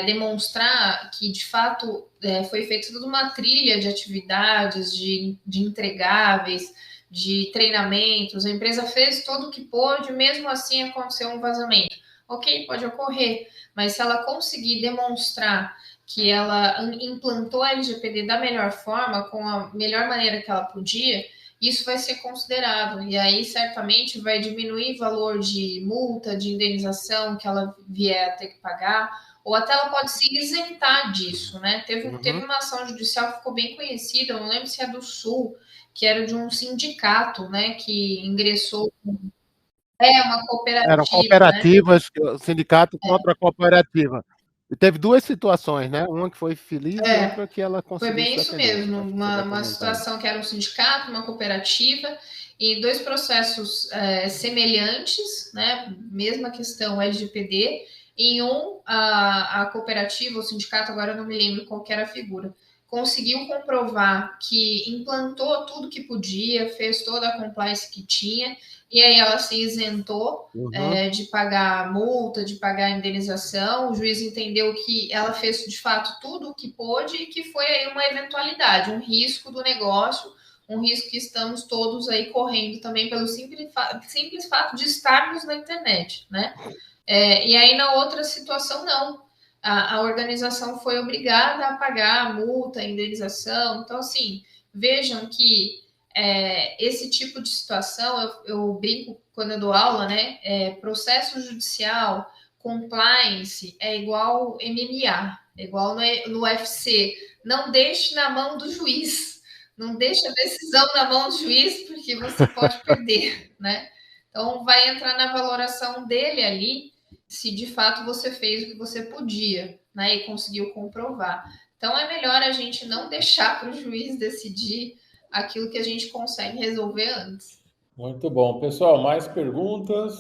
Demonstrar que, de fato, foi feita toda uma trilha de atividades, de entregáveis, de treinamentos, a empresa fez todo o que pôde, mesmo assim aconteceu um vazamento. Ok, pode ocorrer, mas se ela conseguir demonstrar que ela implantou a LGPD da melhor forma, com a melhor maneira que ela podia, isso vai ser considerado. E aí, certamente, vai diminuir o valor de multa, de indenização que ela vier a ter que pagar, ou até ela pode se isentar disso, né? Teve uma ação judicial que ficou bem conhecida, eu não lembro se é do Sul, que era de um sindicato, né, que ingressou... uma cooperativa. Eram cooperativas, né? O sindicato contra a cooperativa. E teve duas situações, né? Uma que foi feliz e outra que ela conseguiu. Foi bem isso mesmo, uma situação que era um sindicato, uma cooperativa, e 2 processos semelhantes, né? Mesma questão LGPD. Em um, a cooperativa, o sindicato, agora eu não me lembro qual que era a figura, conseguiu comprovar que implantou tudo que podia, fez toda a compliance que tinha, e aí ela se isentou de pagar multa, de pagar indenização. O juiz entendeu que ela fez, de fato, tudo o que pôde e que foi aí uma eventualidade, um risco do negócio, um risco que estamos todos aí correndo também pelo simples fato de estarmos na internet, né? E aí, na outra situação, não. A organização foi obrigada a pagar a multa, a indenização. Então, assim, vejam que esse tipo de situação, eu brinco quando eu dou aula, né? Processo judicial, compliance, é igual MMA, é igual no UFC. Não deixe na mão do juiz. Não deixe a decisão na mão do juiz, porque você pode perder, né? Então, vai entrar na valoração dele ali, se de fato você fez o que você podia, né? E conseguiu comprovar. Então, é melhor a gente não deixar para o juiz decidir aquilo que a gente consegue resolver antes. Muito bom. Pessoal, mais perguntas?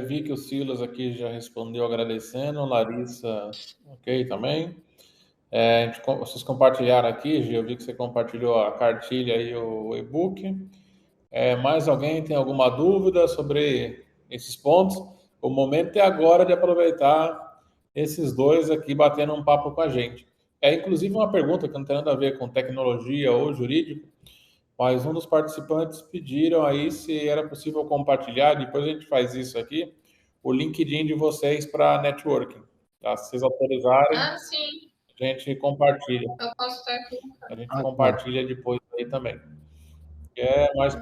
Vi que o Silas aqui já respondeu agradecendo, Larissa, ok, também. Vocês compartilharam aqui, Gil, eu vi que você compartilhou a cartilha e o e-book. Mais alguém tem alguma dúvida sobre esses pontos? O momento é agora de aproveitar esses dois aqui batendo um papo com a gente. Inclusive uma pergunta que não tem nada a ver com tecnologia ou jurídico, mas um dos participantes pediram aí se era possível compartilhar, depois a gente faz isso aqui, o LinkedIn de vocês para networking. Tá? Se vocês autorizarem, sim. a A gente compartilha. Eu posso estar aqui. A gente compartilha depois aí também. É mais.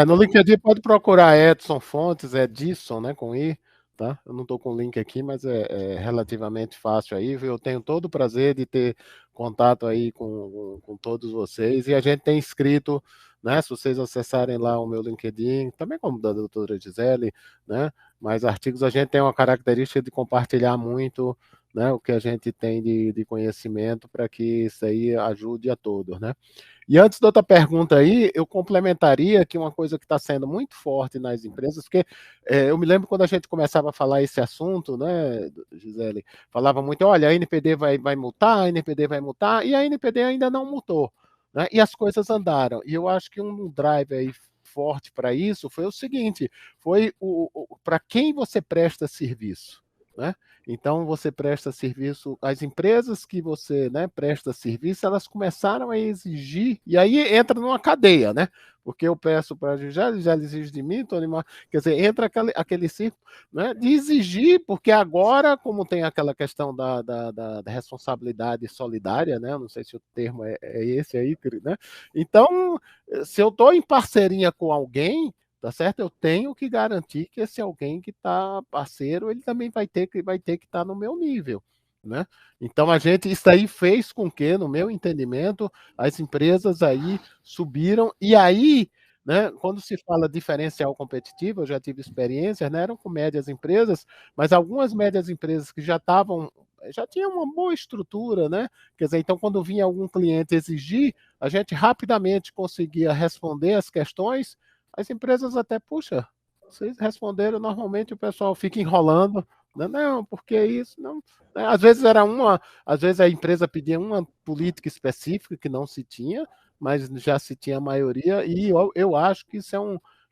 No LinkedIn pode procurar Edson Fontes, Edson, né, com I, tá? Eu não estou com o link aqui, mas é relativamente fácil aí. Eu tenho todo o prazer de ter contato aí com todos vocês, e a gente tem escrito, né, se vocês acessarem lá o meu LinkedIn, também como da doutora Gisele, né, mas artigos a gente tem uma característica de compartilhar muito, né, o que a gente tem de conhecimento para que isso aí ajude a todos, né? E antes da outra pergunta aí, eu complementaria que uma coisa que está sendo muito forte nas empresas, porque eu me lembro quando a gente começava a falar esse assunto, né, Gisele, falava muito, olha, a NPD vai multar, a NPD vai multar, e a NPD ainda não multou, né, e as coisas andaram. E eu acho que um drive aí forte para isso foi o seguinte, foi para quem você presta serviço, né? Então você presta serviço, as empresas que você, né, presta serviço, elas começaram a exigir, e aí entra numa cadeia, né? Porque eu peço para já exige de mim, Tony, quer dizer, entra aquele círculo, né, de exigir, porque agora, como tem aquela questão da responsabilidade solidária, né? Não sei se o termo é esse aí, né? Então, se eu estou em parceria com alguém, tá certo? Eu tenho que garantir que esse alguém que está parceiro, ele também vai ter que estar no meu nível, né? Então isso aí fez com que, no meu entendimento, as empresas aí subiram, e aí, né, quando se fala diferencial competitivo, eu já tive experiências, né, eram com médias empresas, mas algumas médias empresas que já tinham uma boa estrutura, né? Quer dizer, então quando vinha algum cliente exigir, a gente rapidamente conseguia responder as questões. As empresas até, puxa, vocês responderam, normalmente o pessoal fica enrolando, né? Não, porque isso, não. Às vezes às vezes a empresa pedia uma política específica que não se tinha, mas já se tinha a maioria, e eu acho que isso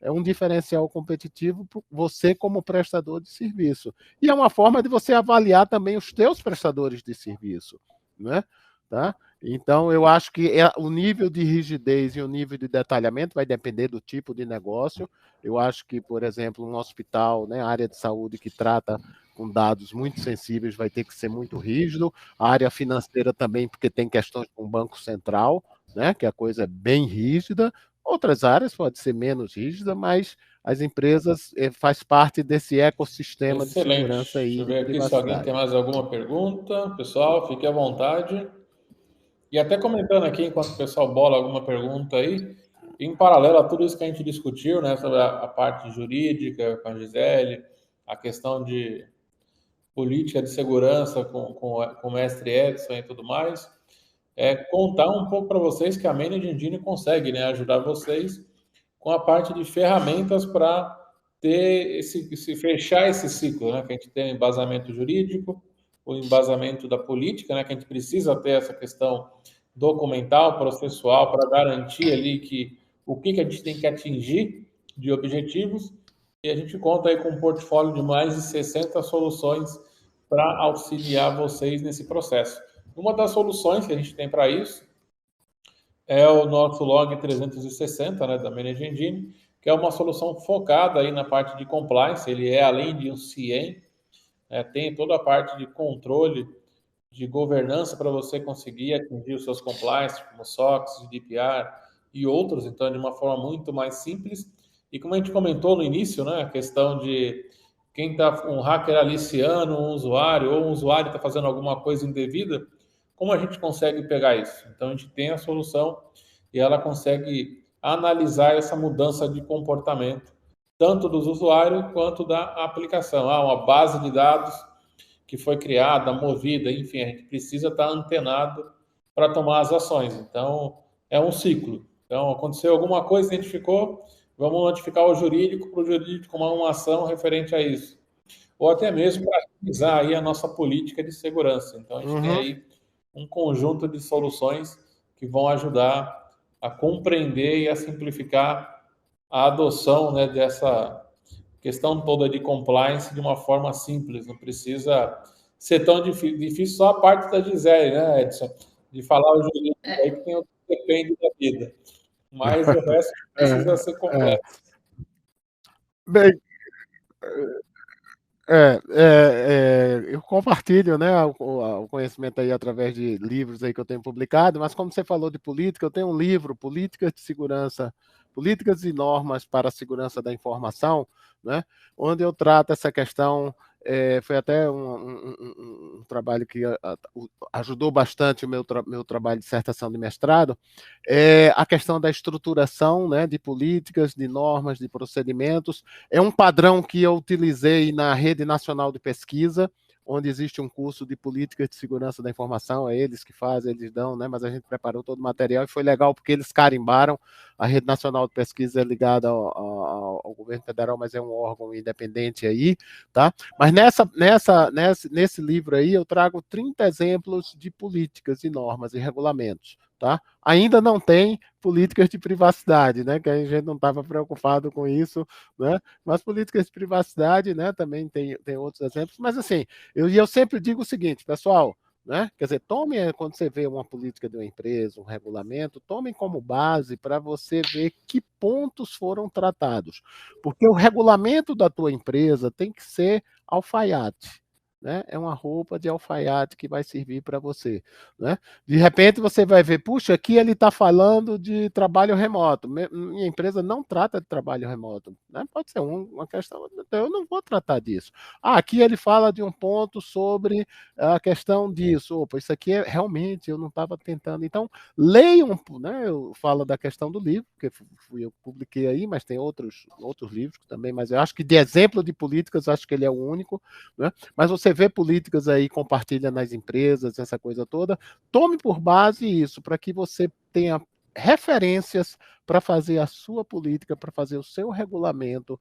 é um diferencial competitivo para você como prestador de serviço. E é uma forma de você avaliar também os teus prestadores de serviço, né? Tá? Então, eu acho que o nível de rigidez e o nível de detalhamento vai depender do tipo de negócio. Eu acho que, por exemplo, um hospital, né, área de saúde que trata com dados muito sensíveis vai ter que ser muito rígido. A área financeira também, porque tem questões com o Banco Central, né, que a coisa é bem rígida. Outras áreas pode ser menos rígida, mas as empresas faz parte desse ecossistema de segurança aí. Deixa eu ver aqui se alguém tem mais alguma pergunta. Pessoal, fique à vontade. E até comentando aqui, enquanto o pessoal bola alguma pergunta aí, em paralelo a tudo isso que a gente discutiu, né, sobre a parte jurídica com a Gisele, a questão de política de segurança com o mestre Edson e tudo mais, contar um pouco para vocês que a Managed Engine consegue, né, ajudar vocês com a parte de ferramentas para ter fechar esse ciclo, né, que a gente tem o embasamento jurídico, o embasamento da política, né, que a gente precisa ter essa questão documental, processual, para garantir ali que o que a gente tem que atingir de objetivos, e a gente conta aí com um portfólio de mais de 60 soluções para auxiliar vocês nesse processo. Uma das soluções que a gente tem para isso é o nosso Log 360, né, da Managed Engine, que é uma solução focada aí na parte de compliance. Ele é, além de um CIEM, tem toda a parte de controle de governança para você conseguir atingir os seus compliance, como SOX, GDPR e outros, então de uma forma muito mais simples. E como a gente comentou no início, né, a questão de quem está um hacker aliciando um usuário, ou um usuário está fazendo alguma coisa indevida, como a gente consegue pegar isso? Então a gente tem a solução e ela consegue analisar essa mudança de comportamento, tanto dos usuários quanto da aplicação. Uma base de dados que foi criada, movida, enfim, a gente precisa estar antenado para tomar as ações. Então, é um ciclo. Então, aconteceu alguma coisa, identificou, vamos notificar o jurídico para o jurídico tomar uma ação referente a isso. Ou até mesmo para revisar aí a nossa política de segurança. Então, a gente tem aí um conjunto de soluções que vão ajudar a compreender e a simplificar a adoção, né, dessa questão toda de compliance de uma forma simples, não precisa ser tão difícil só a parte da Gisele, né, Edson? De falar o jurídico aí que tem o que depende da vida. Mas o resto precisa ser complexo. Bem, Eu compartilho, né, o conhecimento aí através de livros aí que eu tenho publicado, mas como você falou de política, eu tenho um livro, Políticas de Segurança, Políticas e Normas para a Segurança da Informação, né, onde eu trato essa questão. Foi até um trabalho que ajudou bastante o meu trabalho de dissertação de mestrado, a questão da estruturação, né, de políticas, de normas, de procedimentos. É um padrão que eu utilizei na Rede Nacional de Pesquisa, onde existe um curso de Políticas de Segurança da Informação, é eles que fazem, eles dão, né? Mas a gente preparou todo o material e foi legal porque eles carimbaram. A Rede Nacional de Pesquisa é ligada ao governo federal, mas é um órgão independente aí, tá? Mas nesse livro aí eu trago 30 exemplos de políticas e normas e regulamentos, tá? Ainda não tem políticas de privacidade, né? Que a gente não estava preocupado com isso, né? Mas políticas de privacidade, né? Também tem outros exemplos. Mas assim, eu sempre digo o seguinte, pessoal, né? Quer dizer, quando você vê uma política de uma empresa, um regulamento, tomem como base para você ver que pontos foram tratados, porque o regulamento da tua empresa tem que ser alfaiate. Né? É uma roupa de alfaiate que vai servir para você. Né? De repente você vai ver, puxa, aqui ele está falando de trabalho remoto. Minha empresa não trata de trabalho remoto. Né? Pode ser uma questão, eu não vou tratar disso. Aqui ele fala de um ponto sobre a questão disso. Opa, isso aqui realmente eu não estava tentando. Então, leiam, né? Eu falo da questão do livro, que eu publiquei aí, mas tem outros livros também, mas eu acho que de exemplo de políticas, acho que ele é o único. Né? Mas você vê políticas aí, compartilha nas empresas, essa coisa toda. Tome por base isso, para que você tenha referências para fazer a sua política, para fazer o seu regulamento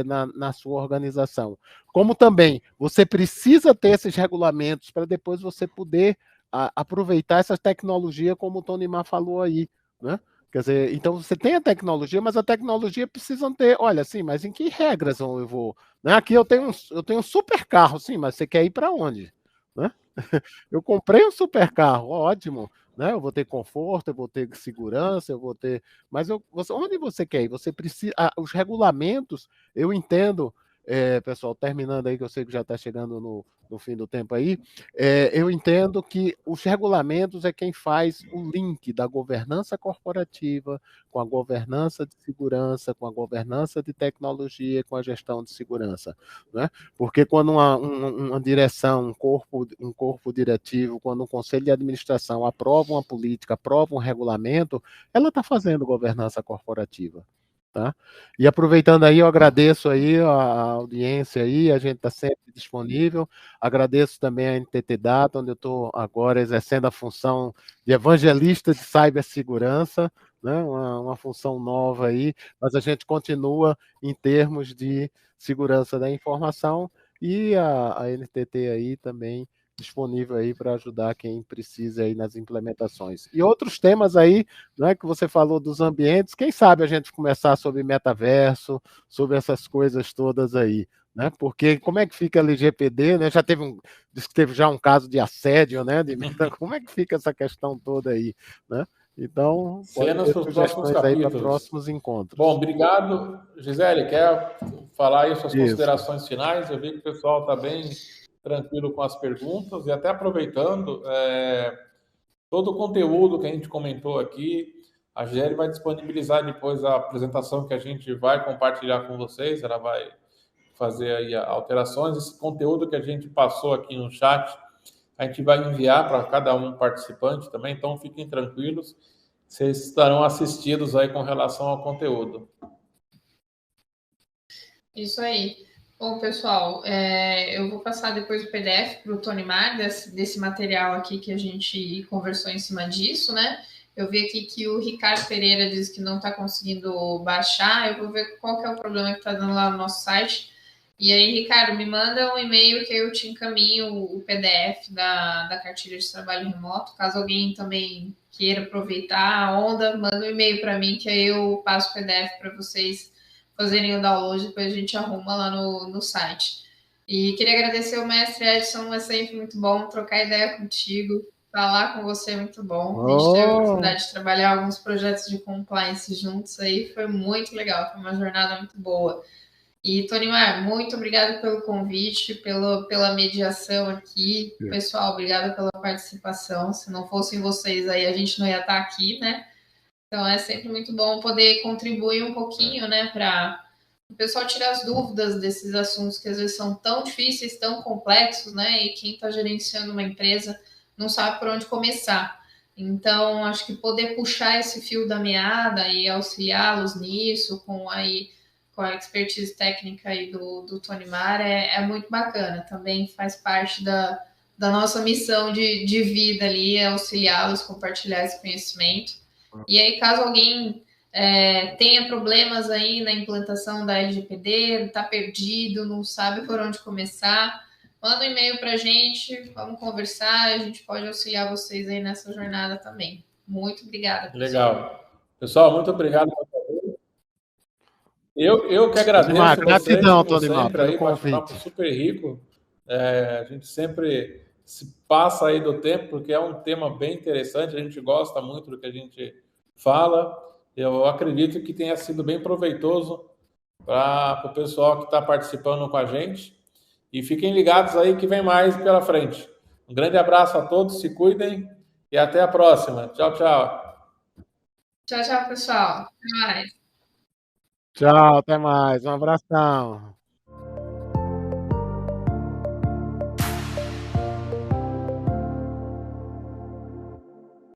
na sua organização. Como também você precisa ter esses regulamentos para depois você poder aproveitar essa tecnologia, como o Tony Mar falou aí, né? Quer dizer, então você tem a tecnologia, mas a tecnologia precisa ter, olha, assim, mas em que regras eu vou? Né? Aqui eu tenho um super carro, sim, mas você quer ir para onde? Né? Eu comprei um super carro, ótimo, né? Eu vou ter conforto, eu vou ter segurança, eu vou ter. Mas onde você quer ir? Você precisa. Os regulamentos, eu entendo, pessoal, terminando aí, que eu sei que já está chegando no fim do tempo aí, eu entendo que os regulamentos é quem faz o link da governança corporativa com a governança de segurança, com a governança de tecnologia, com a gestão de segurança. Né? Porque quando uma direção, um corpo diretivo, quando um conselho de administração aprova uma política, aprova um regulamento, ela está fazendo governança corporativa. Tá? E aproveitando aí, eu agradeço aí a audiência aí, a gente está sempre disponível. Agradeço também a NTT Data, onde eu estou agora exercendo a função de evangelista de cibersegurança, né? Uma função nova aí, mas a gente continua em termos de segurança da informação e a NTT aí também disponível aí para ajudar quem precisa aí nas implementações. E outros temas aí, né, que você falou dos ambientes, quem sabe a gente começar sobre metaverso, sobre essas coisas todas aí, né? Porque como é que fica a LGPD, né? Diz que teve já um caso de assédio, né? Como é que fica essa questão toda aí, né? Então, cenas para os próximos capítulos. Aí para próximos encontros. Bom, obrigado. Gisele, quer falar aí suas considerações finais? Eu vi que o pessoal está bem tranquilo com as perguntas e até aproveitando, todo o conteúdo que a gente comentou aqui, a Gisele vai disponibilizar depois a apresentação que a gente vai compartilhar com vocês, ela vai fazer aí alterações. Esse conteúdo que a gente passou aqui no chat, a gente vai enviar para cada um participante também, então fiquem tranquilos, vocês estarão assistidos aí com relação ao conteúdo. Isso aí. Bom, pessoal, eu vou passar depois o PDF para o Tony Mar, desse material aqui que a gente conversou em cima disso, né? Eu vi aqui que o Ricardo Pereira diz que não está conseguindo baixar, eu vou ver qual que é o problema que está dando lá no nosso site. E aí, Ricardo, me manda um e-mail que eu te encaminho o PDF da cartilha de trabalho remoto. Caso alguém também queira aproveitar a onda, manda um e-mail para mim que aí eu passo o PDF para vocês fazerem o download, depois a gente arruma lá no site. E queria agradecer o mestre Edson, é sempre muito bom trocar ideia contigo, falar com você é muito bom. A gente teve a oportunidade de trabalhar alguns projetos de compliance juntos aí, foi muito legal, foi uma jornada muito boa. E, Tonimar, muito obrigado pelo convite, pela mediação aqui. Pessoal, obrigada pela participação. Se não fossem vocês aí, a gente não ia estar aqui, né? Então, é sempre muito bom poder contribuir um pouquinho, né, para o pessoal tirar as dúvidas desses assuntos que às vezes são tão difíceis, tão complexos, né? E quem está gerenciando uma empresa não sabe por onde começar. Então, acho que poder puxar esse fio da meada e auxiliá-los nisso, com a expertise técnica aí do Tonimar, é muito bacana. Também faz parte da nossa missão de vida ali, auxiliá-los, compartilhar esse conhecimento. E aí, caso alguém tenha problemas aí na implantação da LGPD, está perdido, não sabe por onde começar, manda um e-mail para a gente, vamos conversar, a gente pode auxiliar vocês aí nessa jornada também. Muito obrigada. Pessoal. Legal. Pessoal, muito obrigado. Eu que agradeço Tonimar, vocês, gratidão, como Tonimar, sempre, pelo aí, bate-papo convite. super rico. A gente sempre se passa aí do tempo, porque é um tema bem interessante, a gente gosta muito do que a gente fala. Eu acredito que tenha sido bem proveitoso para o pessoal que está participando com a gente. E fiquem ligados aí que vem mais pela frente. Um grande abraço a todos, se cuidem e até a próxima. Tchau, tchau. Tchau, tchau, pessoal. Até mais. Tchau, até mais. Um abração.